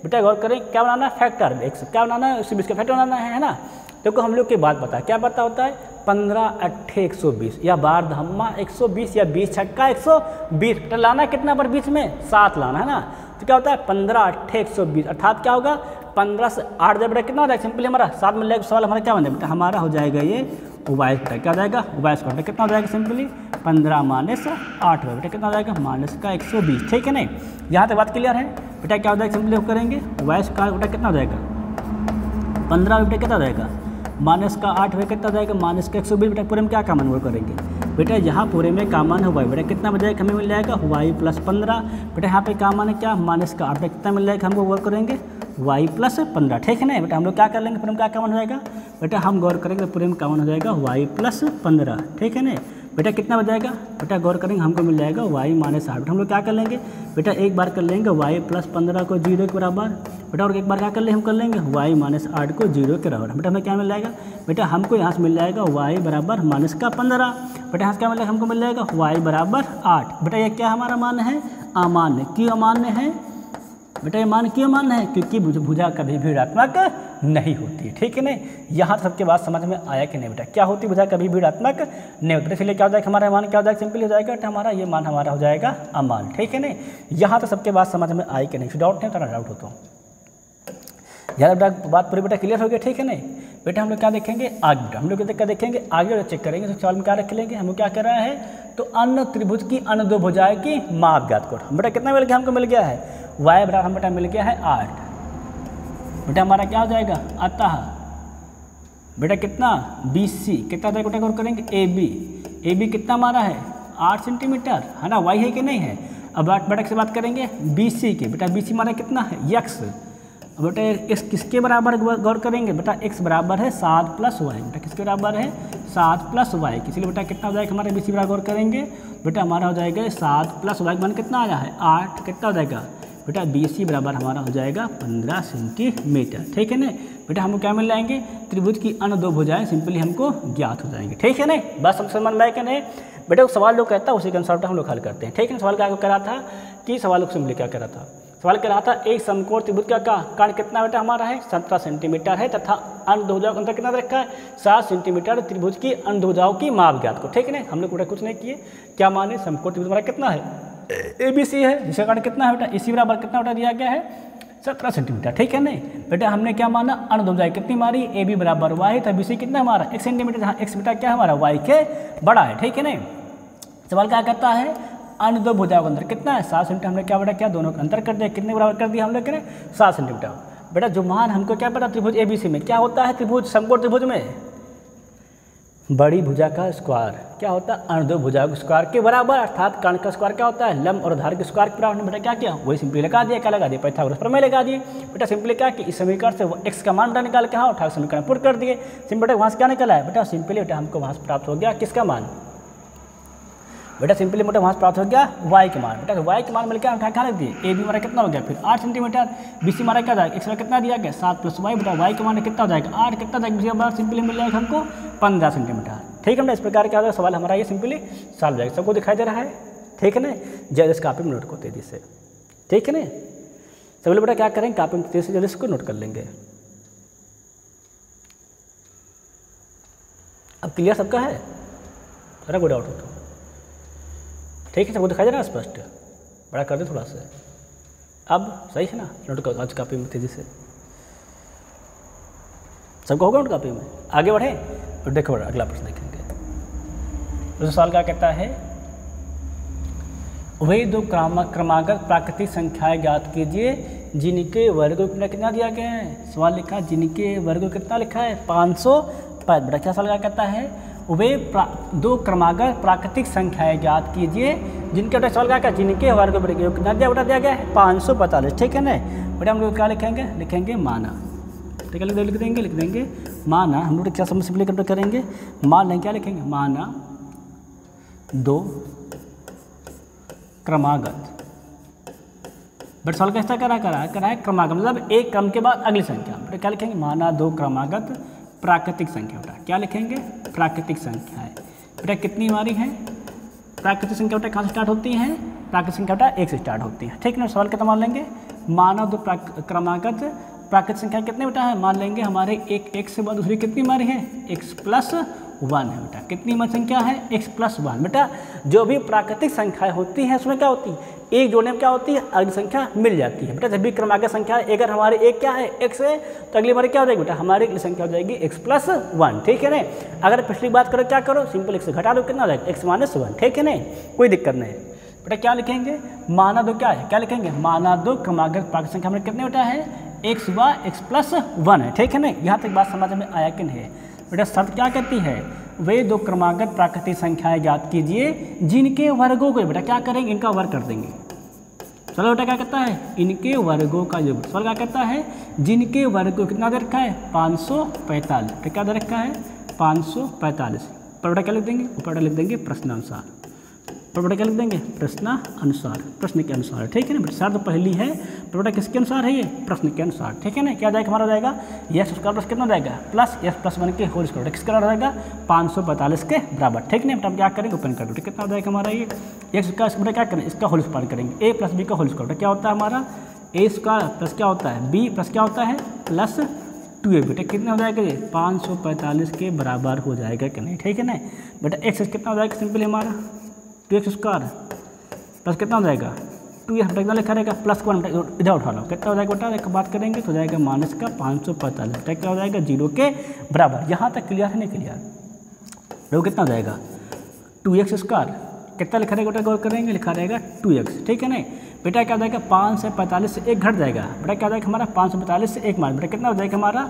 बेटा। गौर करें क्या बनाना है फैक्टर में क्या बनाना है 120 का फैक्टर बनाना है ना। देखो हम लोग की बात पता है क्या पता होता है 15 8 120 या बार धम्मा 120 या 20 छक्का 120, तो लाना कितना पर बीच में 7 लाना है ना। तो क्या होता है 15 8 120 अर्थात क्या होगा 15 से 8 जब बेटा कितना हो जाएगा सिंपली हमारा 7 मिल जाएगा। सवाल हमारा क्या बन जाएगा बेटा हमारा हो जाएगा ये वाई स्क्वायर, क्या हो जाएगा वाई स्क्वायर कितना हो जाएगा सिंपली 15 माइनस 8 बेटा कितना हो जाएगा माइनस का 120, ठीक है नहीं। यहाँ तक बात क्लियर है बेटा। क्या हो जाएगा सिंपली करेंगे वाई स्क्वायर बेटा कितना हो जाएगा 15 बेटा कितना हो जाएगा माइनस का 8 कितना हो जाएगा माइनस का 120 बेटा। पूरे में क्या कामन वो करेंगे बेटा, यहाँ पूरे में कामन है वाई बेटा कितना बन जाएगा हमें मिल जाएगा वाई प्लस 15 बेटा। यहाँ पे कामन है क्या माइनस का 8 कितना मिल जाएगा हमको वर्क करेंगे वाई प्लस 15, ठीक है ना बेटा। हम लोग क्या कर लेंगे पूरे में क्या कामन हो जाएगा बेटा, हम गौर करेंगे पूरे में कामन हो जाएगा वाई प्लस 15, ठीक है ना बेटा। कितना हो जाएगा बेटा गौर करेंगे हमको मिल जाएगा वाई माइनस 8। हम लोग क्या कर लेंगे बेटा एक बार कर लेंगे वाई प्लस 15 को 0 के बराबर बेटा, और एक बार क्या कर ले हम कर लेंगे वाई माइनस 8 को 0 के बराबर बेटा। हमें क्या मिल जाएगा बेटा हमको यहाँ से मिल जाएगा वाई बराबर माइनस का 15 बेटा। यहाँ से क्या मिल जाएगा हमको मिल जाएगा वाई बराबर 8 बेटा। ये क्या हमारा मान है अमान्य, क्यों अमान्य है बेटा, ये मान क्यों मान्य है क्योंकि भुजा कभी भी ऋणात्मक नहीं होती, ठीक है ना। यहाँ सबके बात समझ में आया कि नहीं बेटा, क्या होती भुजा कभी भी ऋणात्मक नहीं होती, इसलिए क्या हो जाएगा हमारा मान क्या हो जाएगा सिंपली हो जाएगा हमारा ये मान हमारा हो जाएगा अमान, ठीक है ना। यहाँ तो सबके बात समझ में आई कि नहीं, डाउट नहीं, थोड़ा डाउट हो तो यार बेटा बात पूरी बेटा क्लियर हो गया, ठीक है नहीं बेटा। हम लोग क्या देखेंगे आगे बेटा, हम लोग क्या देखेंगे आगे चेक करेंगे तो सवाल में क्या रख लेंगे। हम क्या कर रहा है तो अन्य त्रिभुज की अन्य दो भुजाएं की माप ज्ञात करो। बेटा कितना मिल गया हमको मिल गया है वाई बराबर हम बेटा मिल गया है 8 बेटा। हमारा क्या हो जाएगा अतः बेटा कितना BC कितना था बेटा गौर करेंगे ए बी कितना हमारा है 8 सेंटीमीटर है ना, वाई है कि नहीं है। अब बेटा से बात करेंगे BC की बेटा, BC हमारा कितना है x बेटा। x किसके बराबर गौर करेंगे बेटा, x बराबर है 7 प्लस वाई बेटा, किसके बराबर है 7 प्लस वाई। इसलिए बेटा कितना हो जाएगा हमारे BC बराबर गौर करेंगे बेटा हमारा हो जाएगा 7 प्लस वाई मान कितना आया है 8 कितना हो जाएगा बेटा BC बराबर हमारा हो जाएगा 15 सेंटीमीटर, ठीक है ना बेटा। हमको क्या मिल जाएंगे त्रिभुज की अन्य दो भुजाएं सिंपली हमको ज्ञात हो जाएंगे, ठीक है ना। बस हम समझ में आए कि नहीं बेटा। सवाल लोग कहता है उसी के अनुसार हम लोग हल करते हैं, ठीक है ना। सवाल क्या कह रहा था कि सवाल लोग सिंपली क्या कह रहा था, सवाल कह रहा था एक समकोण त्रिभुज का काट कितना बेटा हमारा है 17 सेंटीमीटर है तथा अन्य दो भुजाओं का अंतर कितना रखा है 7 सेंटीमीटर। त्रिभुज की अन्य दो भुजाओं की माप ज्ञात को, ठीक है ना। हम लोग बेटा कुछ नहीं किए, क्या माने समकोण त्रिभुज हमारा कितना है ABC है, जिसका कारण कितना है बेटा इसी बराबर कितना बेटा दिया गया है 17 सेंटीमीटर, ठीक है नहीं बेटा। हमने क्या माना अन्य दो भुजाएं कितनी मारी AB बराबर Y तब BC कितना हमारा 1 सेंटीमीटर, जहाँ x बेटा क्या हमारा Y के बड़ा है, ठीक है नहीं। सवाल क्या करता है अन्य दो भुजाओं का अंतर कितना है 7 सेंटीमीटर। हमने क्या बेटा क्या दोनों का अंतर कर दिया, कितने बराबर कर दिया हम लोग ने 7 सेंटीमीटर बेटा। जो मान हमको क्या पता त्रिभुज ABC में क्या होता है त्रिभुज समकोण त्रिभुज में बड़ी भुजा का स्क्वायर क्या होता है, अन्य दो भुजा के स्क्वायर के बराबर, अर्थात कर्ण का स्क्वायर क्या होता है, लंब और आधार के स्क्वायर के बराबर। बेटा क्या किया, वही सिंपली लगा दिया, क्या लगा दिया, पाइथागोरस प्रमेय लगा दिए। बेटा सिंपली क्या कि इस समीकरण से x का मान बेटा निकाल के हाँ उठा समीकरण पूर्ण कर दिए। सिंपल बेटा वहाँ से क्या निकला है, बेटा सिंपली बेटा हमको वहाँ से प्राप्त हो गया किसका मान, बेटा सिंपली बेटा वहाँ से प्राप्त हो गया y के मान। बेटा y के मान मिलकर उठा क्या रख दिए, ए बी हमारा कितना हो गया, फिर 8 सेंटीमीटर, बी सी हमारा क्या जाएगा, x कितना दिया गया 7 + y, बेटा y के मान कितना हो जाएगा 8, कितना जाएगा बी हमारा सिंपली मिल जाएगा हमको 15 सेंटीमीटर। ठीक है बेटा, इस प्रकार क्या होगा सवाल हमारा ये सिंपली सॉल्व हो जाएगा। सबको दिखाई दे रहा है, ठीक है ना, जल्दी इस कापी में नोट को तेजी से, ठीक है ना। सब लोग बेटा क्या करेंगे, कापी में तेजी से जल्दी इसको नोट कर लेंगे। अब क्लियर सबका है, थोड़ा कोई डाउट हो तो ठीक है, सबको दिखाई दे रहा है स्पष्ट, बड़ा कर दे थोड़ा सा। अब सही है ना, नोट करो आज कापी में तेजी से, सबको होगा नोट कापी में। आगे बढ़े और देखो अगला प्रश्न देखेंगे। तो सवाल क्या कहता है, वही दो क्रमागत प्राकृतिक संख्याएं ज्ञात कीजिए जिनके वर्ग को कितना दिया गया है। सवाल लिखा जिनके वर्ग को कितना लिखा है 505। बड़ा क्या सवाल क्या कहता है, वे दो क्रमागत प्राकृतिक संख्याएं ज्ञात कीजिए जिनके बेटा सवाल क्या जिनके वर्ग को कितना बेटा दिया गया है 545। ठीक है ना बेटा, हम लोग क्या लिखेंगे, लिखेंगे माना, ठीक है लिख देंगे माना। हम लोग क्या समझ सिंपली करेंगे, मान लेंगे क्या लिखेंगे, माना दो क्रमागत। बट सवाल कैसा करा है क्रमागत, मतलब एक क्रम के बाद अगली संख्या। बेटा क्या लिखेंगे, माना दो क्रमागत प्राकृतिक संख्या। बेटा क्या लिखेंगे, प्राकृतिक संख्या है। बेटा कितनी हमारी है प्राकृतिक संख्या, बेटा कहाँ से स्टार्ट होती है, प्राकृतिक संख्या बेटा 1 से स्टार्ट होती है। ठीक है ना, सवाल कितना मान लेंगे, माना दो क्रमागत प्राकृतिक संख्या कितने बेटा है, मान लेंगे हमारे एक से बाद दूसरी कितनी हमारी है x+1 है। बेटा कितनी हमारी संख्या है x+1। बेटा जो भी प्राकृतिक संख्याएं होती हैं उसमें क्या होती है, एक जोड़ने में क्या होती है अगली संख्या मिल जाती है। बेटा जब भी क्रमागत संख्या अगर हमारे एक क्या है x है तो अगली बार क्या हो जाएगी बेटा, हमारी अगली संख्या हो जाएगी x+1। ठीक है ना, अगर पिछली बात करो क्या करो, सिंपल x से घटा दो, कितना हो जाएगा x-1। ठीक है ना, कोई दिक्कत नहीं। बेटा क्या लिखेंगे, माना दो क्या है, क्या लिखेंगे, माना दो क्रमागत प्राकृतिक संख्या में कितने बेटा है x+1 है। ठीक है ना, यहाँ तक बात समझ में आया कि नहीं। बेटा शर्त क्या कहती है, वे दो क्रमागत प्राकृतिक संख्याएं ज्ञात कीजिए जिनके वर्गों को, बेटा क्या करेंगे इनका वर्ग कर देंगे। चलो बेटा क्या कहता है, इनके वर्गों का जो सवाल क्या कहता है, जिनके वर्ग को कितना दे रखा है 545। तो क्या दे रखा है 545। पर बेटा क्या लिख देंगे, ऊपर लिख देंगे प्रश्नानुसार, पर बेटा क्या लिख देंगे प्रश्नानुसार, प्रश्न के अनुसार। ठीक है ना, शर्त पहली है पर बेटा किसके अनुसार है ये, प्रश्न के अनुसार। ठीक है ना, क्या जाएगा हमारा जाएगा यस उसका प्लस कितना जाएगा प्लस x+1 के होल स्क्वायर, किसका हो जाएगा 545 के बराबर। ठीक है ना, हम क्या करेंगे ओपन कर दो, कितना हो जाएगा हमारा ये x का बेटा क्या करेंगे इसका होल स्क्वायर करेंगे, a + b का होल स्क्वायर क्या होता है हमारा a स्क्वायर प्लस क्या होता है b प्लस क्या होता है प्लस 2a। बेटा कितना हो जाएगा ये 545 के बराबर हो जाएगा कि नहीं। ठीक है ना बेटा, x कितना हो जाएगा सिंपली हमारा 2x स्क्वायर प्लस कितना हो जाएगा 2x, कितना लिखा रहेगा +1, इधर उठा लो कितना हो जाएगा बेटा, एक बात करेंगे तो हो जाएगा माइनस का 545। बेटा क्या हो जाएगा 0 के बराबर। यहाँ तक क्लियर है नहीं क्लियर, देखो कितना हो जाएगा 2x स्क्वायर, कितना लिखा रहेगा बेटा गौर करेंगे, लिखा रहेगा 2x। ठीक है ना बेटा, क्या हो जाएगा 545 से 1 घट जाएगा। बेटा क्या हो जाएगा हमारा 545 से 1 मान, बेटा कितना हो जाएगा हमारा,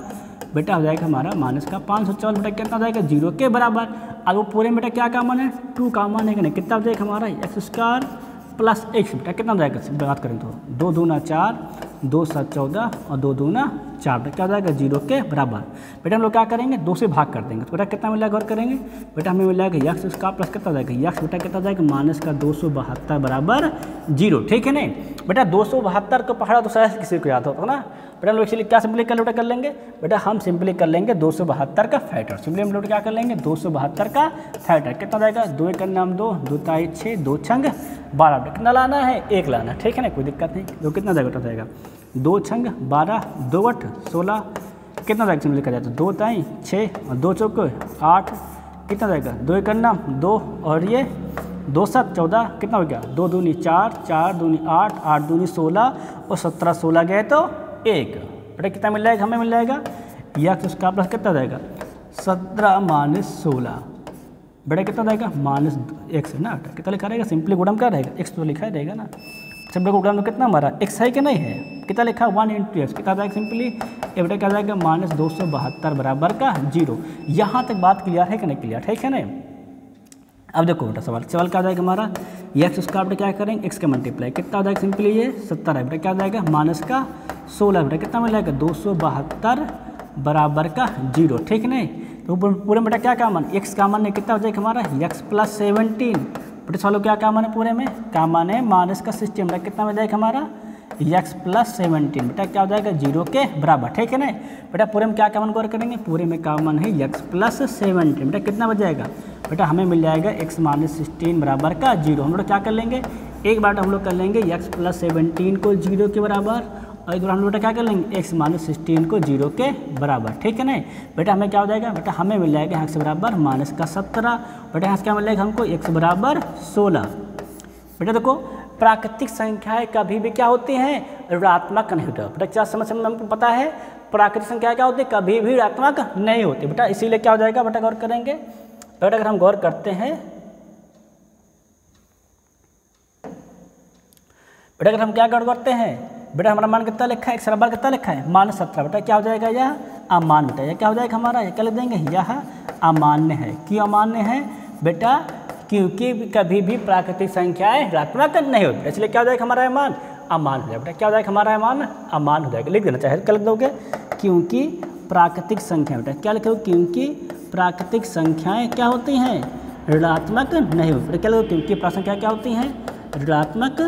बेटा हो जाएगा हमारा माइनस का 554। बेटा कितना हो जाएगा 0 के बराबर। अब वो पूरे में बेटा क्या कॉमन है 2 कॉमन है कि नहीं, कितना हो जाएगा हमारा x² प्लस x। बेटा कितना हो जाएगा बात करें तो 2 दूना 4, 2 7 14 और 2 दूना 4। बेटा क्या हो जाएगा 0 के बराबर। बेटा हम लोग क्या करेंगे 2 से भाग कर देंगे तो बेटा कितना मिल जाएगा गौर करेंगे, बेटा हमें मिल जाएगा x² प्लस कितना हो जाएगा x, बेटा कितना हो जाएगा माइनस का 272 बराबर 0। ठीक है नहीं बेटा, 272 को पढ़ा तो शायद किसी को याद होता ना। बेटा हम लोग इसलिए क्या सिंपली बेटा कर लेंगे, बेटा हम सिंपली कर लेंगे 272 का फैक्टर। सिंपली हम लोग क्या कर लेंगे 272 का फैक्टर, कितना हो जाएगा 2 का नाम 2, 2 ताई 6, 2 छंग 12। कितना लाना है 1 लाना। ठीक है ना, कोई दिक्कत नहीं। तो कितना जाएगा जाएगा 2 छंग 12, 2 8 16, कितना जाएगा सिंपली लिखा जाए तो 2 ताई 6 और 2 चौक 8, कितना जाएगा 2 का नाम 2 और ये 2 7 14, कितना हो गया 2 दूनी 4, 4 दूनी 8, 8 दूनी 16 और 17 16 गए तो 1। बेटा कितना मिल जाएगा हमें मिल जाएगा x उसका प्लस कितना जाएगा 17 माइनस 16। बेटा कितना जाएगा -x है ना, कितना लिखा रहेगा सिंपली गुणम क्या रहेगा x तो लिखा ही रहेगा ना। सिंपली गुणम तो कितना हमारा x है कि नहीं है, कितना लिखा है 1 इंटू एक्स, कितना जाएगा सिंपली ये बेटा क्या जाएगा -272 बराबर का 0। यहाँ तक बात क्लियर है कि नहीं क्लियर, ठीक है ना। अब देखो बेटा सवाल क्या जाएगा हमारा, एक्स स्क्वायर बेटा क्या करेंगे एक्स का मल्टीप्लाई, कितना हो जाएगा सिंपली ये 70 है बेटा, क्या जाएगा -16 बेटा कितना मिलेगा 272 बराबर का 0, ठीक नहीं। तो पूरे में बेटा क्या कामन एक्स कामन है, कितना हो जाएगा हमारा एक्स प्लस 17 बेटा सवालों क्या कामन है पूरे में, कामन है माइनस का 16 बेटा कितना हो जाएगा हमारा एक्स प्लस 17 बेटा क्या हो जाएगा 0 के बराबर, ठीक है ना। बेटा पूरे में क्या कामन गौर करेंगे, पूरे में कामन है एक्स प्लस 17 बेटा कितना बच जाएगा बेटा हमें मिल जाएगा एक्स माइनस 16 बराबर का 0। हम लोग क्या कर लेंगे एक बार हम लोग कर लेंगे एक्स प्लस 17 को 0 के बराबर, और एक बार हम लोग बेटा क्या कर लेंगे एक्स माइनस 16 को 0 के बराबर, ठीक है ना। बेटा हमें क्या हो जाएगा बेटा हमें मिल जाएगा एक्स बराबर माइनस का 17 बेटा यहाँ से क्या मिल जाएगा हमको एक्स बराबर 16। बेटा देखो प्राकृतिक संख्याएं कभी भी क्या होती हैं ऋणात्मक नहीं होता बेटा, क्या समझ में हमको पता है प्राकृतिक संख्या क्या होती है कभी भी ऋणात्मक नहीं होती बेटा, इसीलिए क्या हो जाएगा बेटा गौर करेंगे बेटा, अगर हम गौर करते हैं बेटा अगर हम क्या गौर करते हैं बेटा हमारा मान कितना लिखा है एक्स बराबर कितना लिखा है -17 बेटा क्या हो जाएगा यह अमान्य बेटा, यह क्या हो जाएगा हमारा यह क्या लिख देंगे यह अमान्य है। क्यों अमान्य है बेटा, क्योंकि कभी भी प्राकृतिक संख्याएं ऋणात्मक नहीं होती, इसलिए क्या हो जाएगा हमारा मान अमान हो जाएगा बेटा, क्या हो जाएगा हमारा मान अमान हो जाएगा। लिख देना चाहे क्या लिख दोगे, क्योंकि प्राकृतिक संख्या बेटा क्या लिखोगे, क्योंकि प्राकृतिक संख्याएं क्या होती हैं ऋणात्मक नहीं होती, क्या लिखोगे क्योंकि प्राकृतिक संख्या क्या होती हैं ऋणात्मक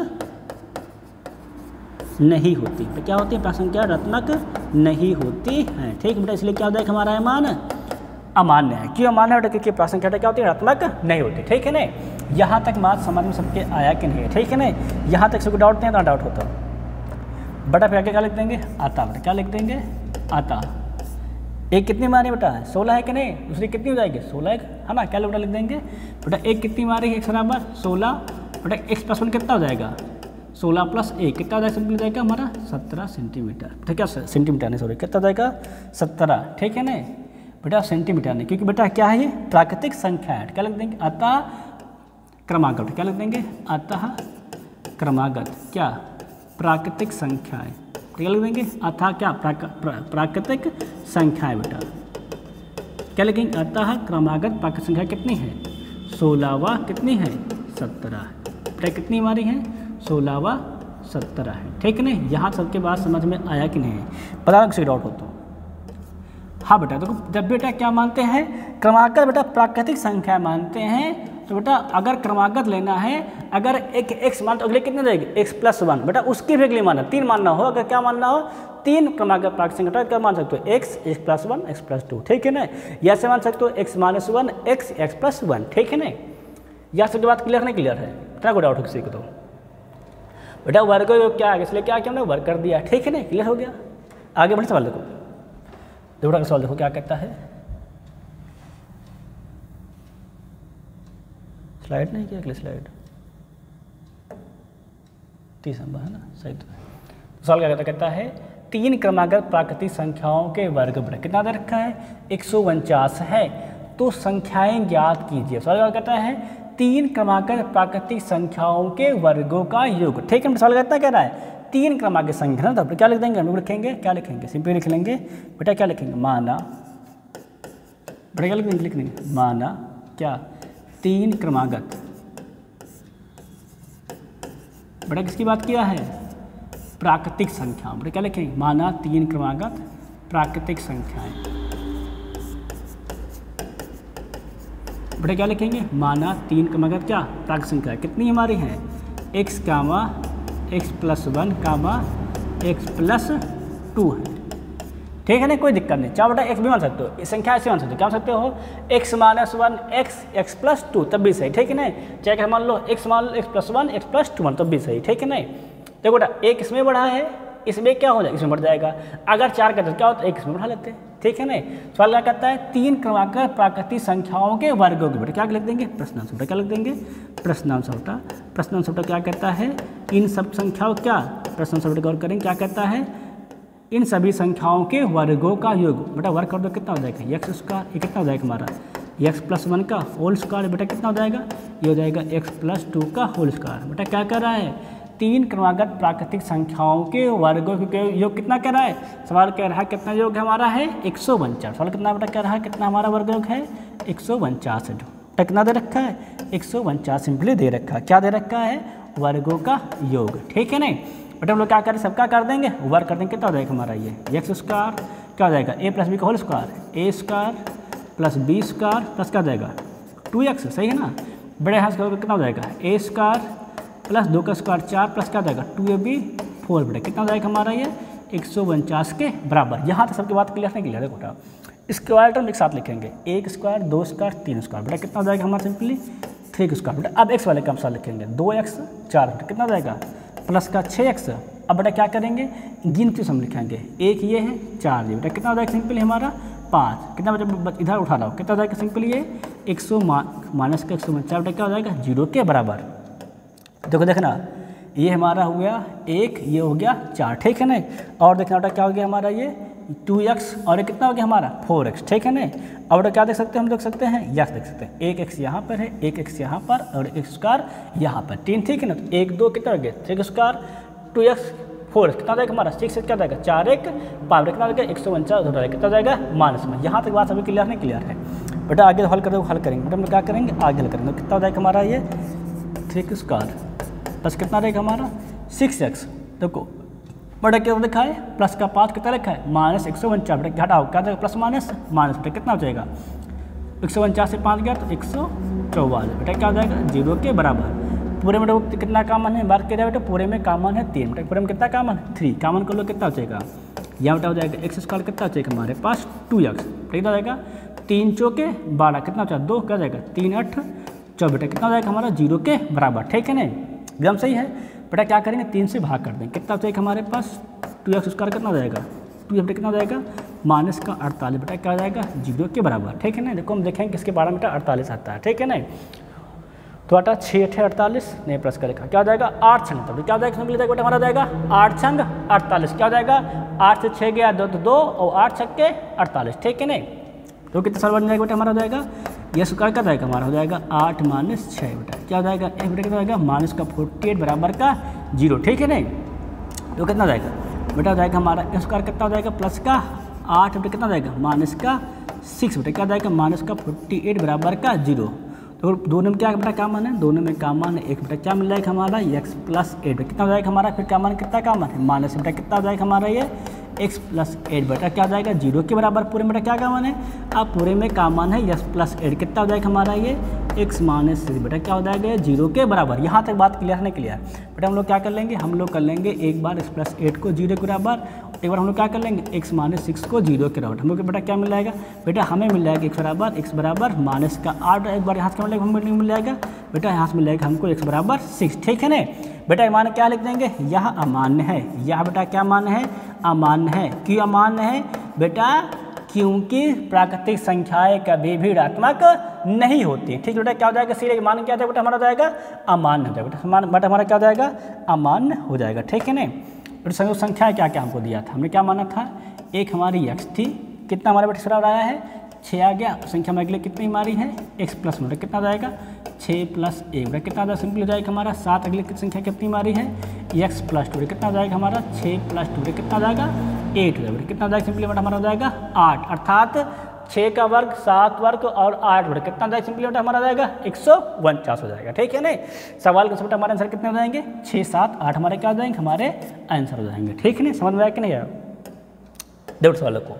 नहीं होती, तो क्या होती है प्राकृतिक संख्या ऋणात्मक नहीं होती है, ठीक बेटा। इसलिए क्या हो जाएगा हमारा मान अमान्य है। क्यों अमान्य है, क्योंकि प्राकृतिक संख्या क्या होती है ऋणात्मक नहीं होती, ठीक है ना। यहाँ तक बात समझ में सबके आया कि नहीं है, ठीक है ना। यहाँ तक सबको डाउट नहीं है तो डाउट होता बेटा, फिर आगे क्या लिख देंगे आता बेटा, क्या लिख देंगे आता। एक कितनी मारी बेटा 16 है कि नहीं, दूसरी कितनी हो जाएगी 16 है ना, क्या बेटा लिख देंगे बेटा एक कितनी मारी है एक्स बराबर 16 बेटा एक्स प्लस 1 कितना हो जाएगा 16 प्लस 1 कितना हो जाएगा सिंपल जाएगा हमारा 17 सेंटीमीटर, ठीक है सेंटीमीटर नहीं सॉरी कितना जाएगा 17, ठीक है ना बेटा सेंटीमीटर नहीं, क्योंकि बेटा क्या है ये प्राकृतिक संख्या है, क्या लिख देंगे अतः क्रमागत, क्या लिख देंगे अतः क्रमागत क्या प्राकृतिक संख्याएं, क्या लिख देंगे अतः क्या प्राकृतिक संख्याएं बेटा, क्या लिखेंगे अतः क्रमागत प्राकृतिक संख्या कितनी है 16वा कितनी है 17 बेटा, कितनी हमारी है 16वा 17 है, ठीक है नहीं। यहाँ सबके बात समझ में आया कि नहीं पता किसी डाउट हो तो हाँ बेटा देखो, जब बेटा क्या मानते हैं क्रमागत बेटा प्राकृतिक संख्या मानते हैं, तो बेटा अगर क्रमागत लेना है अगर एक एक्स मान तो अगले कितने जाएगी एक्स प्लस 1 बेटा, उसकी भी अगली मानना 3 मानना हो, अगर क्या मानना हो 3 क्रमागत प्राकृतिक संख्या क्या मान सकते हो एक्स प्लस 1 एक्स प्लस 2, ठीक है ना। या से मान सकते हो एक्स माइनस 1 एक्स प्लस 1, ठीक है ना। या सबकी बात क्लियर नहीं क्लियर है, क्या कोई डाउट हो किसी को तो बेटा वर्ग क्या है, इसलिए क्या किया हमने वर्ग कर दिया, ठीक है ना क्लियर हो गया। आगे बढ़े सवाल देखो, बेटा का सवाल देखो क्या कहता है, स्लाइड नहीं किया अगली स्लाइड 30 नंबर है ना सही। तो सवाल क्या कहता है 3 क्रमागत प्राकृतिक संख्याओं के वर्ग बेटा कितना दे रखा है 149 है, तो संख्याएं ज्ञात कीजिए। सवाल क्या कहता है 3 क्रमागत प्राकृतिक संख्याओं के वर्गों का योग, ठीक है। सवाल कहता कह रहा है 3 क्रमागत संख्या ना, तो क्या लिख देंगे हम लोग लिखेंगे क्या लिखेंगे सिंपली लिख लेंगे बेटा, क्या लिखेंगे माना बेटा, क्या लिख देंगे माना क्या 3 क्रमागत बेटा किसकी बात किया है प्राकृतिक संख्या बेटा, क्या लिखेंगे माना 3 क्रमागत प्राकृतिक संख्याएं बेटा, क्या लिखेंगे माना 3 क्रमागत क्या प्राकृतिक संख्या कितनी हमारी हैं एक्स कामा एक्स प्लस 1 कामा एक्स प्लस 2 है, ठीक है ना कोई दिक्कत नहीं। चाहे बेटा एक्स भी मान सकते हो, संख्या ऐसे मान सकते हो, क्या मान सकते हो एक्स माइनस 1 एक्स प्लस 2 तब भी सही, ठीक है ना। चाहे मान लो एक्स मान लो एक्स प्लस 1 एक्स प्लस 2 तब भी सही, ठीक है ना। देखो बेटा एक इसमें बढ़ा है इसमें क्या हो जाएगा इसमें बढ़ जाएगा, अगर 4 का तो क्या होता है एक इसमें बढ़ा लेते हैं, ठीक है ना। सवाल क्या कहता है 3 क्रमागत प्राकृतिक संख्याओं के वर्गों के बेटा क्या लिख देंगे प्रश्नांश बेटा, क्या लिख देंगे प्रश्नांश बेटा। प्रश्नांश बेटा क्या कहता है इन सब संख्याओं क्या प्रश्नांश बेटा गौर करेंगे क्या कहता है इन सभी संख्याओं के वर्गों का योग बेटा, वर्ग कर दो कितना हो जाएगा एक्स स्क्वायर, ये कितना हो जाएगा हमारा एक्स प्लस 1 का होल स्क्वायर बेटा कितना हो जाएगा ये हो जाएगा एक्स प्लस 2 का होल स्क्वायर बेटा। क्या कर रहा है 3 क्रमागत प्राकृतिक संख्याओं के वर्गों के योग कितना कह रहा है? सवाल कह रहा है कितना योग हमारा है 149। सवाल कितना बेटा कह रहा है कितना हमारा वर्ग योग है 149। कितना दे रखा है 149 सिंपली दे रखा है। क्या दे रखा है? वर्गों का योग। ठीक है नहीं बेटा हम लोग क्या करें सबका कर देंगे वर्ग कर देंगे। कितना हो जाएगा हमारा ये एक्स स्क्वायर क्या हो जाएगा a प्लस बी का whole square a square plus b square plus क्या हो जाएगा 2x। सही है ना? बड़े हाथ का कितना हो जाएगा a स्क्वायर प्लस 2 का स्क्वायर 4 प्लस क्या हो जाएगा 2ab 4 बेटा कितना हो जाएगा हमारा ये 149 के बराबर। यहाँ तक सबकी बात क्लियर नहीं क्लियर है बेटा। इसके वाले टर्म एक साथ लिखेंगे 1 स्क्वायर 2 स्क्वायर 3 स्क्वायर बेटा कितना हो जाएगा हमारा सिंपली 3 स्क्वायर बेटा। अब x वाले का हम साथ लिखेंगे 2x 4 बेटा कितना हो जाएगा प्लस का 6x। अब बेटा क्या करेंगे गिनती हम लिखेंगे एक ये है 4 ये बेटा कितना हो जाएगा सिंपली हमारा 5 कितना बेटा इधर उठा रहा हो कितना हो जाएगा सिंपली ये 100 माइनस का 149 बेटा क्या हो जाएगा 0 के बराबर। देखो देखना ये हमारा हो गया 1 ये हो गया 4 ठीक है ना। और देखना बेटा क्या हो गया हमारा ये 2x और ये कितना हो गया हमारा 4x ठीक है ना। और बेटा क्या देख सकते हैं हम देख सकते हैं यस देख सकते हैं 1x यहाँ पर है 1x यहाँ पर और 1 स्क्वायर यहाँ पर 3 ठीक है ना। तो 1 2 कितना हो गया 3 स्क्वायर 2x 4x कितना हो जाएगा हमारा 6 कितना हो जाएगा 4 1 5 कितना हो जाएगा 149 हो जाएगा कितना हो जाएगा माइनस में। यहाँ तक बात सभी क्लियर नहीं क्लियर है बेटा। आगे हल करेंगे हल करेंगे बेटा हम क्या करेंगे आगे हल करेंगे कितना हो जाएगा हमारा ये 3 स्क्वायर प्लस कितना रहेगा हमारा 6x। देखो बेटा क्या लिखा है प्लस का 5 कितना लिखा है माइनस 149 बेटा हटाओ क्या जाएगा प्लस माइनस माइनस बेटा कितना हो जाएगा 149 से 5 गया तो 144 बेटा क्या हो जाएगा 0 के बराबर। पूरे में बेटा कितना कामन है बात करें बेटा पूरे में कामन है 3 बेटा पूरे में कितना कामन है 3 कामन कर लो कितना हो जाएगा यहाँ बेटा हो जाएगा एक्स स्क्वायर कितना हो जाएगा हमारे पास 2x कितना हो जाएगा 3 चौके 12 कितना हो जाएगा 2 क्या हो जाएगा 3 8 14 बेटा कितना हो जाएगा हमारा 0 के बराबर ठीक है ना एकदम सही है बेटा। क्या करेंगे 3 से भाग कर देंगे कितना हो जाएगा हमारे पास 2x स्क्वायर कितना हो जाएगा 2 बेटा कितना हो जाएगा माइनस का 48 बेटा क्या हो जाएगा 0 के बराबर ठीक है ना। देखो हम देखेंगे किसके बारे में बेटा 48 आता है ठीक है ना। तो बेटा 6 8 48 नहीं प्लस का लिखा क्या हो जाएगा 8 छंग तो क्या हो जाएगा बेटा हमारा हो जाएगा 8 छंग 48 क्या हो जाएगा 8 से 6 गया 2 तो 2 और 8 छक्के 48 ठीक है नहीं। तो कितना साल बन जाएगा बेटा हमारा हो जाएगा ये स्क्वायर क्या जाएगा हमारा हो जाएगा 8 माइनस 6 बेटा क्या हो जाएगा एक बेटा कितना हो जाएगा माइनस का 48 बराबर का 0 ठीक है नहीं। तो कितना हो जाएगा बेटा हो जाएगा हमारा स्क्वायर कितना हो जाएगा प्लस का 8 बेटा कितना हो जाएगा माइनस का 6 बेटा क्या हो जाएगा माइनस का 48 बराबर का 0। तो दोनों में क्या बेटा कामन है दोनों में कामन है एक बेटा क्या मिल जाएगा हमारा x प्लस 8 बेटा कितना हो जाएगा हमारा फिर कामन कितना कामन है माइनस बेटा कितना हो जाएगा हमारा ये x प्लस 8 बेटा क्या हो जाएगा 0 के बराबर। पूरे में बेटा क्या कामन है अब पूरे में कामन है x प्लस 8 कितना हो जाएगा हमारा ये x माइनस 6 बेटा क्या हो जाएगा ये 0 के बराबर। यहाँ तक बात क्लियर नहीं क्लियर बेटा। हम लोग क्या कर लेंगे हम लोग कर लेंगे एक बार x प्लस 8 को 0 के बराबर एक बार हम लोग क्या कर लेंगे x माइनस 6 को 0 के बराबर। हम लोग बेटा क्या मिल जाएगा बेटा हमें मिल जाएगा x बराबर माइनस का 8 एक बार यहाँ से क्या मिल जाएगा बेटा यहाँ से मिल जाएगा हमको x बराबर 6 ठीक है ना बेटा। अमान्य क्या लिख देंगे यह अमान्य है यह बेटा क्या मान्य है अमान्य है। क्यों अमान्य है बेटा क्योंकि प्राकृतिक संख्याएं कभी भी ऋणात्मक नहीं होती ठीक बेटा। क्या हो जाएगा सीधे मान क्या बेटा हमारा हो जाएगा अमान्य हो जाएगा बेटा हमारा क्या हो जाएगा अमान्य हो जाएगा ठीक है ना। बेटा संयुक्त संख्या क्या क्या हमको दिया था हमने क्या माना था एक हमारी x थी कितना हमारा बेटा सराव आया है 6 आ गया। संख्या में अगले कितनी हमारी है x प्लस में कितना हो जाएगा 6 प्लस 1 बेटा कितना ज़्यादा सिंपल हो जाएगा हमारा 7 अगले की संख्या कितनी हमारी है x प्लस 2 कितना हो जाएगा हमारा 6 प्लस 2 कितना हो जाएगा 8 हो जाएगा कितना हो जाएगा सिंपली बेटा हमारा हो जाएगा 8 अर्थात 6 का वर्ग 7 वर्ग और 8 बेटा कितना हो जाएगा सिंपली बेटा हमारा हो जाएगा 149 हो जाएगा ठीक है ना। सवाल का बेटा हमारे आंसर कितने हो जाएंगे 6 7 8 हमारे क्या हो जाएंगे हमारे आंसर हो जाएंगे ठीक है ना। समझ में आया कि नहीं आया देखो सवालों को।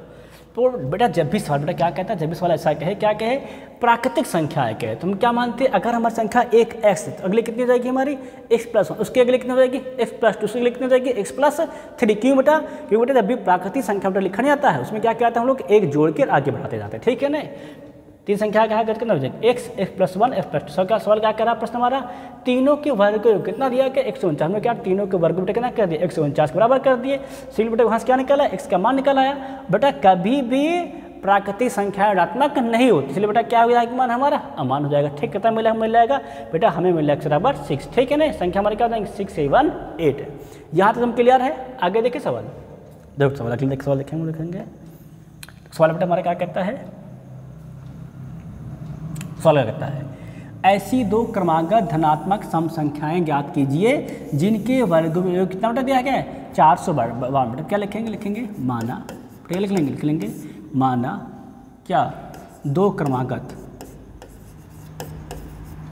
तो बेटा जब भी सवाल बेटा क्या कहता है जब भी सवाल ऐसा कहे क्या कहे प्राकृतिक संख्याएं कहे तो हम क्या मानते हैं अगर हमारी संख्या एक x है तो अगले कितनी हो जाएगी हमारी x प्लस 1 उसके अगले कितनी हो जाएगी x प्लस 2 उसके अगले कितनी हो जाएगी x प्लस 3। क्यों बेटा क्योंकि बेटा जब भी प्राकृतिक संख्या बेटा लिखा नहीं आता है उसमें क्या कहता है हम लोग एक जोड़ के आगे बढ़ाते जाते हैं ठीक है ना। 3 संख्या क्या है कितना हो जाएगा x प्लस 1 x प्लस 2 का सवाल क्या कर रहा है प्रश्न हमारा तीनों के वर्ग को कितना दिया कि 149 में क्या तीनों के वर्ग बेटा कितना कर दिया 149 के बराबर कर दिए। सिंपल बेटा वहाँ से क्या निकला x का मान निकल आया। बेटा कभी भी प्राकृतिक संख्या ऋणात्मक नहीं होती इसलिए बेटा क्या हो जाएगा मान हमारा अमान हो जाएगा ठीक कितना मिल जाएगा बेटा हमें मिल जाएगा बराबर 6 ठीक है ना। संख्या हमारे क्या हो जाएंगे 6 7 8 यहाँ तक हम क्लियर है। आगे देखिए सवाल देखो सवाल अगले सवाल देखेंगे सवाल बेटा हमारा क्या कहता है सवाल क्या कहता है ऐसी दो क्रमागत धनात्मक सम संख्याएं ज्ञात कीजिए जिनके वर्ग में योग कितना बेटा दिया गया है 452 बेटा। क्या लिखेंगे माना, क्या लिख लेंगे माना क्या दो क्रमागत,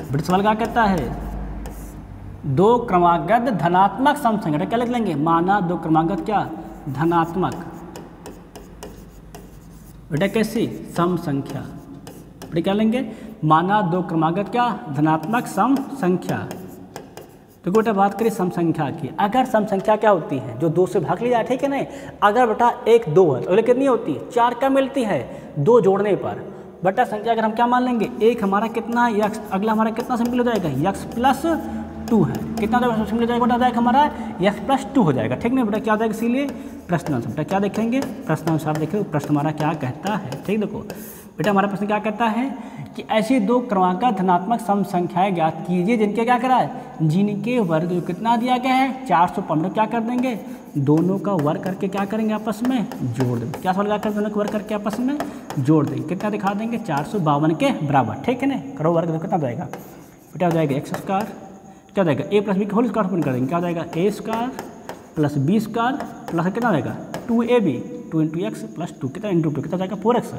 बेटा सवाल क्या कहता है दो क्रमागत धनात्मक सम संख्या, क्या लिख लेंगे माना दो क्रमागत क्या धनात्मक, बेटा कैसी सम संख्या, बेटा क्या लेंगे माना दो क्रमागत क्या धनात्मक सम संख्या। तो बेटा बात करें सम संख्या की, अगर सम संख्या क्या होती है जो 2 से भाग ली जाए, ठीक है नहीं, अगर बेटा 1 2 है तो कितनी होती है 4 का मिलती है 2 जोड़ने पर। बेटा संख्या अगर हम क्या मान लेंगे एक हमारा कितना है x, अगला हमारा कितना सिंपल हो जाएगा x प्लस 2 है, कितना सिंपल हो जाएगा बेटा जाएगा हमारा x प्लस 2 हो जाएगा, ठीक नहीं बेटा क्या हो जाएगा, इसीलिए प्रश्नानुसार बेटा क्या देखेंगे प्रश्नानुसार देखें प्रश्न हमारा क्या कहता है, ठीक देखो बेटा हमारा प्रश्न क्या कहता है कि ऐसी दो क्रमागत धनात्मक सम संख्याएं ज्ञात कीजिए जिनके क्या करा है जिनके वर्ग जो कितना दिया गया है 415, क्या कर देंगे दोनों का वर्ग करके क्या करेंगे आपस में जोड़ देंगे, क्या सवाल क्या कर दोनों का वर्ग करके आपस में जोड़ देंगे, कितना दिखा देंगे 452 के बराबर, ठीक है ना, करो वर्ग तो कितना जाएगा बेटा हो जाएगा x स्क्वायर, क्या जाएगा a प्लस बी का होल स्क्वायर ओपन कर देंगे, क्या हो जाएगा a square plus b square plus कितना जाएगा 2ab 2 इंटू एक्स प्लस 2 कितना इंटू 2 कितना जाएगा 4x,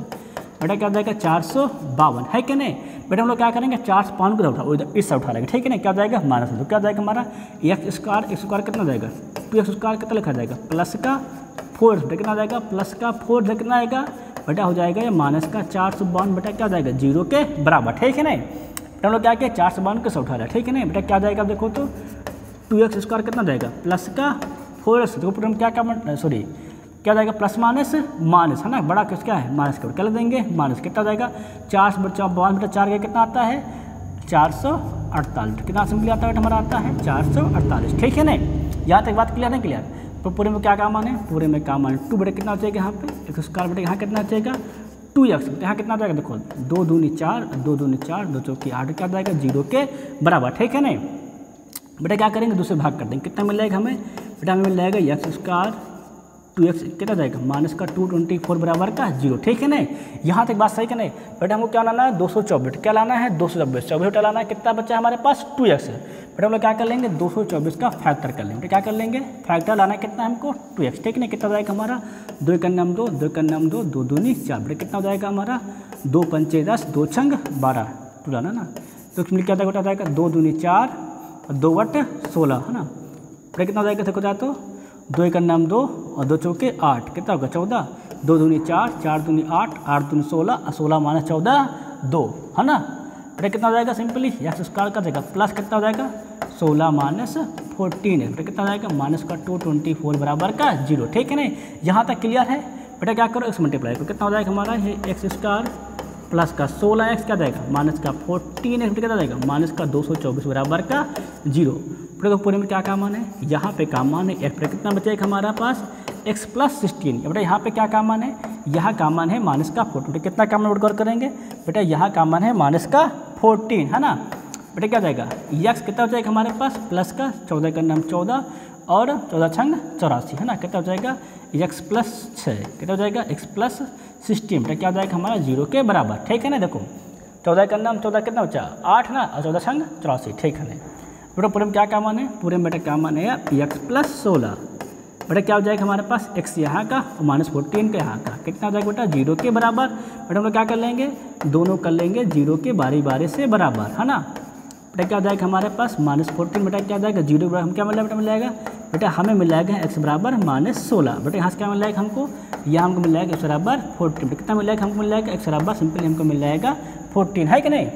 बेटा क्या जाएगा 452 है कि नहीं। बेटा हम लोग क्या करेंगे 405 को उठा इधर इस उठा लेंगे, ठीक है ना, क्या जाएगा माइनस, तो क्या जाएगा हमारा x स्क्वायर कितना जाएगा 2x स्क्वायर कितना लिखा जाएगा प्लस का 4 बेटा कितना जाएगा प्लस का 4 कितना आएगा बेटा हो जाएगा ये माइनस का 452 बेटा क्या जाएगा 0 के बराबर, ठीक है नहीं। बेटा हम लोग क्या किया 452 को उठा रहा है, ठीक है नहीं, बेटा क्या जाएगा देखो तो 2x स्क्वायर कितना जाएगा प्लस का 4x, देखो हम क्या क्या सॉरी क्या जाएगा प्लस माइनस माइनस है ना, बड़ा किस क्या है माइनस का, क्या लिख देंगे माइनस, कितना जाएगा 452 बेटा 4 का कितना आता है 448, कितना सिंपली आता है हमारा आता है 448, ठीक है ना। यहाँ तक बात क्लियर है क्लियर, तो पूरे में क्या काम आने पूरे में काम आने 2 बेटा कितना हो जाएगा यहाँ पे x स्क्वायर बेटा यहाँ कितना जाएगा 2x, यहाँ कितना जाएगा देखो 2 दूनी 4 2 दूनी 4 2 चौकी 8 क्या जाएगा 0 के बराबर, ठीक है ना। बेटा क्या करेंगे दूसरे भाग कर देंगे, कितना मिल जाएगा हमें बेटा हमें मिल जाएगा x स्क्वायर 2x कितना जाएगा माइनस का 224 बराबर का 0, ठीक है ना। यहाँ तक बात सही है नहीं, बेटा हमको क्या लाना है 224, क्या लाना है 224 बेटा लाना है, कितना बचा हमारे पास 2x, बेटा हम लोग क्या कर लेंगे 224 का फैक्टर कर लेंगे, क्या कर लेंगे फैक्टर लाना है कितना हमको 2x, ठीक है ना, कितना जाएगा हमारा 2 का नाम 2 2 का नाम 2 2 दूनी 4, बेटा कितना हो जाएगा हमारा 2 पंचे 10 2 छंग 12 टू लाना ना, तो इसमें क्या बेटा जाएगा 2 दूनी 4 और 2 वट 16 है ना, बेटा कितना हो जाएगा देखो जाए तो 2 का नाम 2 और 2 चौके 8 कितना होगा 14 2 दूनी 4 4 दूनी 8 8 दूनी 16 और 16 माइनस 14 2 है ना, बेटा कितना हो जाएगा सिंपली x स्क्वायर का जाएगा प्लस कितना हो जाएगा 16 माइनस 14 है, बेटा कितना जाएगा माइनस का 224 बराबर का 0, ठीक है ना। यहाँ तक क्लियर है बेटा, क्या करो x मल्टीप्लाई करो, कितना हो जाएगा हमारा ये x स्क्वायर प्लस का 16x क्या जाएगा माइनस का 14x कितना जाएगा माइनस का 224 बराबर का 0। तो पूरे में क्या काम है यहाँ पे काम मान है x पर कितना बचेगा हमारा पास x प्लस 16, बेटा यहाँ पे क्या काम मान है यहाँ काम मान है माइनस का 14, बेटा कितना काम मान गौर करेंगे बेटा यहाँ काम मान है माइनस का 14 है ना, बेटा क्या जाएगा x कितना हो जाएगा हमारे पास प्लस का 14 का नाम 14 और 14 छंग 84 है ना, कितना हो जाएगा x प्लस 6 कितना हो जाएगा x प्लस 16, बेटा क्या हो जाएगा हमारा 0 के बराबर, ठीक है ना। देखो 14 का नाम 14 कितना बचा 8 ना और 14 छंग 84, ठीक है ना। बेटा पूरे में क्या काम आने पूरे में बेटा काम आने x प्लस 16, बेटा क्या हो जाएगा हमारे पास x यहाँ का और माइनस 14 का यहाँ का कितना हो जाएगा बेटा 0 के बराबर, बेटा हम लोग क्या कर लेंगे दोनों कर लेंगे 0 के बारी बारी से बराबर है ना, बेटा क्या हो जाएगा हमारे पास माइनस 14 बेटा क्या हो जाएगा 0 बराबर हम क्या मिल बेटा मिल जाएगा बेटा हमें मिल जाएगा x बराबर माइनस 16, बेटा यहाँ से क्या मिल जाएगा हमको यहाँ हमको मिल जाएगा x बराबर 14, बेटा कितना मिल जाएगा हमको मिल जाएगा x बराबर सिंपली हमको मिल जाएगा 14 है कि नहीं।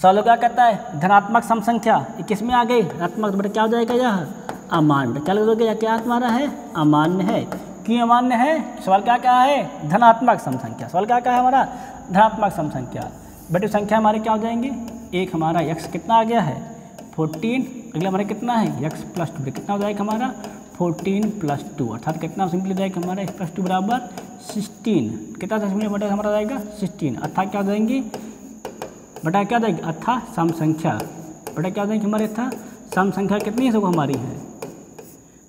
सवाल क्या कहता है धनात्मक सम संख्या किस में आ गई धनात्मक, बेटा क्या हो जाएगा यह अमान्य, क्या लगोगे या क्या हमारा है अमान्य है, क्यों अमान्य है सवाल क्या है धनात्मक सम संख्या, सवाल क्या है हमारा धनात्मक सम संख्या, बेटे संख्या हमारे क्या हो जाएंगे एक हमारा x कितना आ गया है 14, अगला हमारा कितना है x प्लस 2, कितना हो जाएगा हमारा 14 प्लस 2 अर्थात कितना सिंपली जाएगा हमारा x प्लस 2 बराबर 16, कितना सिंपली बेटा हमारा जाएगा 16 अर्थात क्या हो जाएंगे बेटा क्या जाएगी अथा सम संख्या, बेटा क्या जाएगी हमारे अथा सम संख्या कितनी है सब हमारी है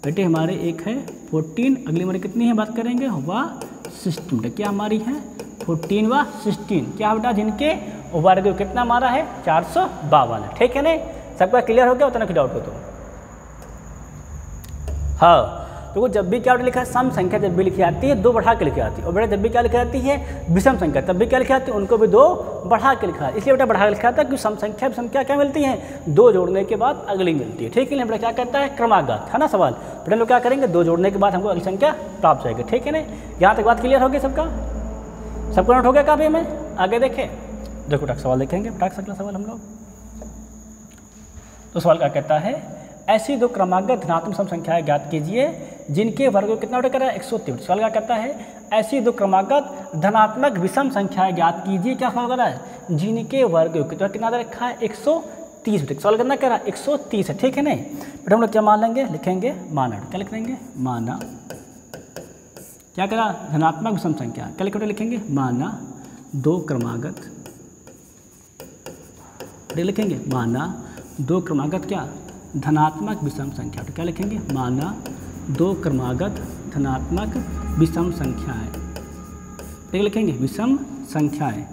बेटे हमारे एक है 14, अगली हमारी कितनी है बात करेंगे वह 16, बेटा क्या हमारी है 14 व 16 क्या बेटा जिनके वर्ग कितना हमारा है 452 है। ठीक है नहीं, सबका क्लियर हो गया, उतना की डाउट हो तो हाँ। तो जब भी क्या लिखा है, सम संख्या जब भी लिखी आती है 2 बढ़ा के लिखी आती है, और बेटा जब भी क्या लिखी आती है विषम संख्या तब भी क्या लिखी आती है, उनको भी 2 बढ़ा के लिखा है। इसलिए बेटा बढ़ा के लिखा था कि सम संख्या विषम संख्या क्या मिलती है, 2 जोड़ने के बाद अगली मिलती है। ठीक है, बेटा क्या कहता है क्रमागत, है ना सवाल। बेटा लोग क्या करेंगे, 2 जोड़ने के बाद हमको अगली संख्या प्राप्त होगी। ठीक है ना, यहाँ तक बात क्लियर हो गई सबका, सबको नोट हो गया काफी में। आगे देखें, देखो टक सवाल देखेंगे, टक अगला सवाल हम लोग। तो सवाल क्या कहता है, ऐसी 2 क्रमागत धनात्मक सम संख्याएं ज्ञात कीजिए जिनके वर्ग को कितना कर रहा है 103। सवाल क्या कहता है, ऐसी 2 क्रमागत धनात्मक विषम संख्याएं ज्ञात कीजिए, क्या सवाल कर रहा है, जिनके वर्ग को कितना रखा है 130। सवाल करना कह रहा है 130 है। ठीक है नहीं, बेटा हम लोग क्या मान लेंगे, लिखेंगे माना, क्या लिख देंगे माना, क्या करा धनात्मक विषम संख्या, क्या लिखेंगे माना 2 क्रमागत, लिखेंगे माना 2 क्रमागत क्या धनात्मक विषम संख्या। तो क्या लिखेंगे माना 2 क्रमागत धनात्मक विषम संख्याएं, ठीक लिखेंगे विषम संख्याएं।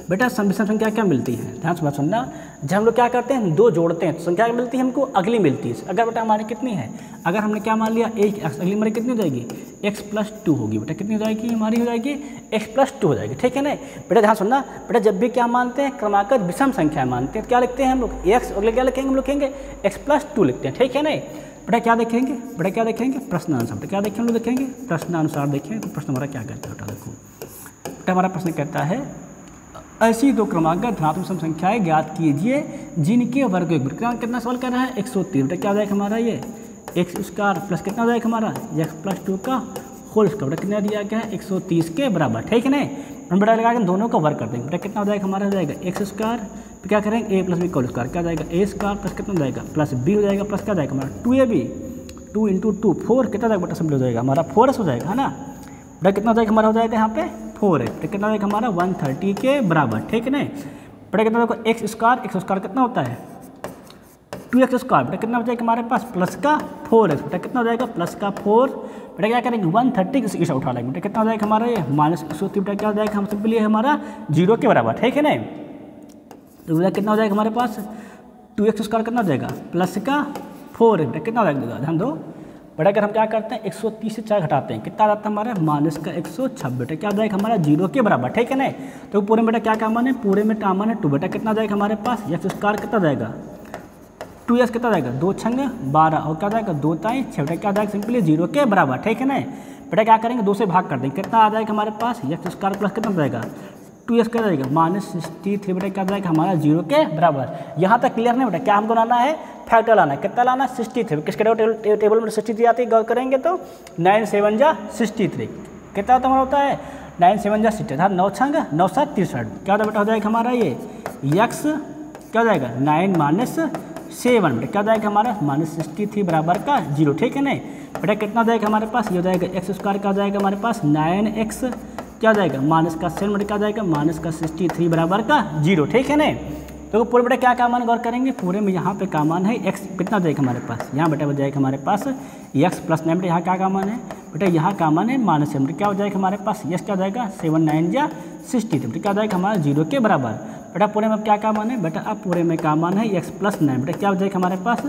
बेटा विषम संख्या क्या मिलती है, ध्यान से बात सुनना। जब हम लोग क्या करते हैं 2 जोड़ते हैं तो संख्या मिलती है हमको, अगली मिलती है। अगर बेटा हमारी कितनी है, अगर हमने क्या मान लिया एक, अगली हमारी कितनी हो जाएगी x+2 होगी। बेटा कितनी हो जाएगी हमारी, हो जाएगी x+2 हो जाएगी। ठीक है ना बेटा, ध्यान सुनना। बेटा जब भी क्या मानते हैं क्रमागत विषम संख्या मानते हैं तो क्या लिखते हैं हम लोग x, अगले क्या लिखेंगे हम लोग, लिखेंगे x+2 लिखते हैं। ठीक है ना बेटा, क्या देखेंगे, बेटा क्या देखेंगे प्रश्नानुसार। बेटा क्या देखेंगे हम लोग, देखेंगे प्रश्नानुसार। देखें तो प्रश्न हमारा क्या कहता है, बेटा देखो बेटा हमारा प्रश्न कहता है, ऐसी 2 क्रमागत धनात्मक सम संख्याएं ज्ञात कीजिए जिनके वर्ग कितना सवाल कर रहा है 103। बेटा क्या हो जाएगा हमारा ये x² प्लस कितना हो जाएगा हमारा x+2 का होल स्क्वायर। बेटा कितना दिया गया है 130 के बराबर। ठीक है ना, हम बेटा लगा के दोनों का वर्ग कर देंगे। बेटा कितना हो जाएगा हमारा, हो जाएगा x², फिर क्या करेंगे a + b का होल स्क्वायर, क्या हो जाएगा a² प्लस कितना हो जाएगा प्लस b हो जाएगा, प्लस क्या हो जाएगा हमारा 2ab, 2 × 2 4, कितना जाएगा बेटा सब हो जाएगा हमारा 4s हो जाएगा, है ना। बेटा कितना हो जाएगा हमारा, हो जाएगा यहाँ पे 4 है। तो कितना हो जाएगा हमारा 130 के बराबर। ठीक है ना, बेटा कितना देखो x² कितना होता है 2x²। बेटा कितना हो जाएगा हमारे पास प्लस का 4x। बेटा कितना हो जाएगा प्लस का 4। बेटा क्या करेंगे 130 इसे उठा लेंगे। बेटा कितना हो जाएगा हमारा ये -130। बेटा क्या हो जाएगा हम सिंपली हमारा 0 के बराबर। ठीक है ना, तो बेटा कितना हो जाएगा हमारे पास 2x² कितना हो जाएगा प्लस का 4। बेटा कितना हो जाएगा ध्यान दो। बेटा अगर हम क्या करते हैं 130 से 4 घटाते हैं कितना आता है हमारा -126। बेटा क्या हो जाएगा हमारा 0 के बराबर। ठीक है ना, तो पूरे में बेटा क्या मान है, पूरे में मान है 2। बेटा कितना हो जाएगा हमारे पास x² कितना हो जाएगा 2s कितना हो जाएगा 2 × 6 = 12 और क्या हो जाएगा 2 × 6। बेटा क्या हो जाएगा सिंपली 0 के बराबर। ठीक है ना, बेटा क्या करेंगे 2 से भाग कर देंगे, कितना आ जाएगा हमारे पास x² प्लस कितना हो जाएगा 2s क्या जाएगा -63। बेटा क्या जाएगा हमारा 0 के बराबर। यहाँ तक क्लियर नहीं बेटा, क्या हमको लाना है फैक्टर लाना है, कितना लाना है 63। किसके टेबल में 63 आती है, गौर करेंगे तो 9 × 7 = 63। कितना हमारा होता है 9 × 7 = 63, 9 × 6 = 9 × 7 = 63। क्या होता है बेटा, हो जाएगा हमारा ये x क्या हो जाएगा 9 - 7। बेटा क्या हो जाएगा हमारा -63 बराबर का 0। ठीक है ना, बेटा कितना हो जाएगा हमारे पास, ये हो जाएगा x² का हो जाएगा हमारे पास 9x क्या हो जाएगा -7। बेटा क्या हो जाएगा -63 बराबर का 0। ठीक है ना, तो पूरे बेटा क्या मान गौर करेंगे, पूरे में यहाँ पे का मान है x कितना हो जाएगा हमारे पास, यहाँ बेटा हो जाएगा हमारे पास x + 9। बेटा यहाँ क्या मान है बेटा, यहाँ का मान है -7। बेटा क्या हो जाएगा हमारे पास x क्या हो जाएगा 7 × 9 = 63। बेटा क्या हो जाएगा हमारा 0 के बराबर। बेटा पूरे में क्या मान है बेटा, अब पूरे में का मान है x + 9। बेटा क्या हो जाएगा हमारे पास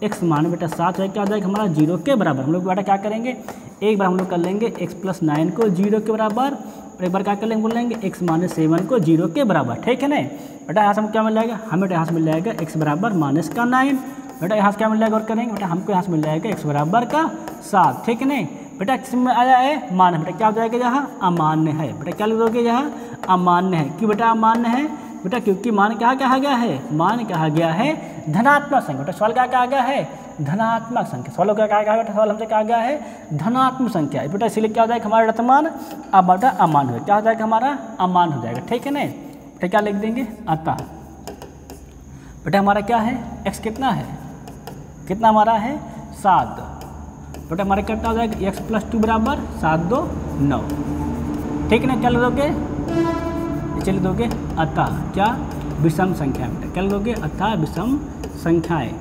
x मान बेटा 7 है, क्या हो जाएगा हमारा 0 के बराबर। हम लोग बेटा क्या करेंगे, एक बार हम लोग कर लेंगे x + 9 को 0 के बराबर, और एक बार क्या कर लेंगे बोल लेंगे x - 7 को 0 के बराबर। ठीक है ना, बेटा यहाँ से हमको क्या मिल जाएगा, हमें बेटा यहाँ से मिल जाएगा x बराबर -9। बेटा यहाँ से क्या मिल जाएगा और करेंगे बेटा, हमको यहाँ से मिल जाएगा x बराबर का 7। ठीक है ना, बेटा किसमें आया है मान है। बेटा क्या हो जाएगा यहाँ अमान्य है। बेटा क्या लिखोगे यहाँ अमान्य है। क्यों बेटा अमान्य है बेटा, क्योंकि मान क्या कहा गया है, मान कहा गया है धनात्मक संख्या। बेटा सवाल क्या कहा गया है धनात्मक संख्या। सवाल क्या कहा गया बेटा, सवाल हमसे कहा गया है धनात्मक संख्या। बेटा इसीलिए क्या हो जाएगा हमारा वर्तमान अब बेटा अमान हो, क्या हो जाएगा हमारा अमान हो जाएगा। ठीक है ना, बेटा क्या लिख देंगे अतः। बेटा हमारा क्या है x कितना है, कितना हमारा है 7। बेटा हमारा कितना हो जाएगा x + 2 बराबर 7 × 2 = 9। ठीक है ना, क्या लिखोगे चलिए दोगे अतः क्या विषम संख्या। बेटा क्या दोगे अतः विषम संख्याएं।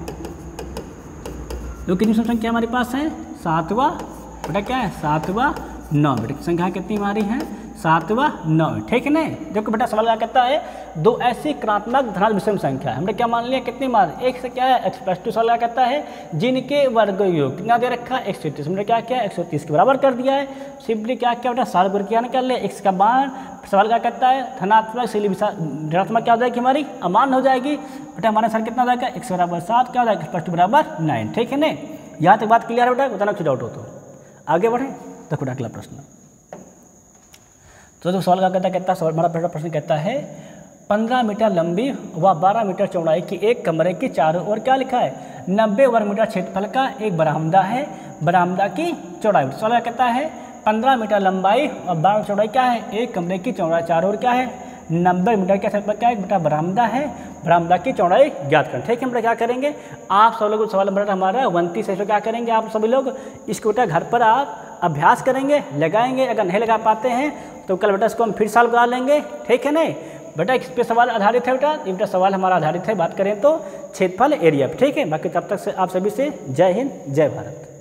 तो कितनी विषम संख्या हमारे पास है 7वां। बेटा क्या है 7वां 9। बेटा संख्या कितनी हमारी है 7वां 9, ठीक है नहीं। देखो बेटा सवाल क्या कहता है, दो ऐसी क्रमात्मक धनात्मक विषम संख्या, हमने क्या मान लिया कितनी मार, एक से क्या है x+2, सवाल क्या कहता है जिनके वर्ग योग कितना दे रखा है 130, हमने क्या किया 130 के बराबर कर दिया है। सिंपली क्या किया बेटा साल गुण किया निकाल ले x का मान। सवाल क्या कहता है धनात्मक से ऋणात्मक क्या हो जाएगी हमारी अमान हो जाएगी बेटा, हमारे सर कितना हो जाएगा x बराबर 7 क्या हो जाएगा x+2 बराबर 9, ठीक है नहीं। यहाँ तक बात क्लियर है बेटा, बताना कुछ डाउट हो तो आगे बढ़े। देखो बेटा अगला प्रश्न, तो सवाल क्या कहता है हमारा पहला प्रश्न कहता है 15 मीटर लंबी व 12 मीटर चौड़ाई की एक कमरे की चारों ओर क्या लिखा है 90 वर्ग मीटर क्षेत्रफल का एक बरामदा है, बरामदा की चौड़ाई। सवाल क्या कहता है 15 मीटर लंबाई और 12 चौड़ाई क्या है, एक कमरे की चौड़ाई चारों ओर क्या है 90 मीटर का क्षेत्रफल क्या है बेटा बरामदा है, बरामदा की चौड़ाई ज्ञात करें। ठीक है बेटा क्या करेंगे आप सब लोग, सवाल नंबर हमारा 29 है, क्या करेंगे आप सभी लोग इसको बेटा घर पर आप अभ्यास करेंगे, लगाएंगे, अगर नहीं लगा पाते हैं तो कल बेटा इसको हम फिर सॉल्व करा लेंगे, ठीक है नहीं बेटा। इस पे सवाल आधारित है बेटा, ये बेटा सवाल हमारा आधारित है, बात करें तो क्षेत्रफल एरिया, ठीक है। बाकी तब तक से आप सभी से जय हिंद जय भारत।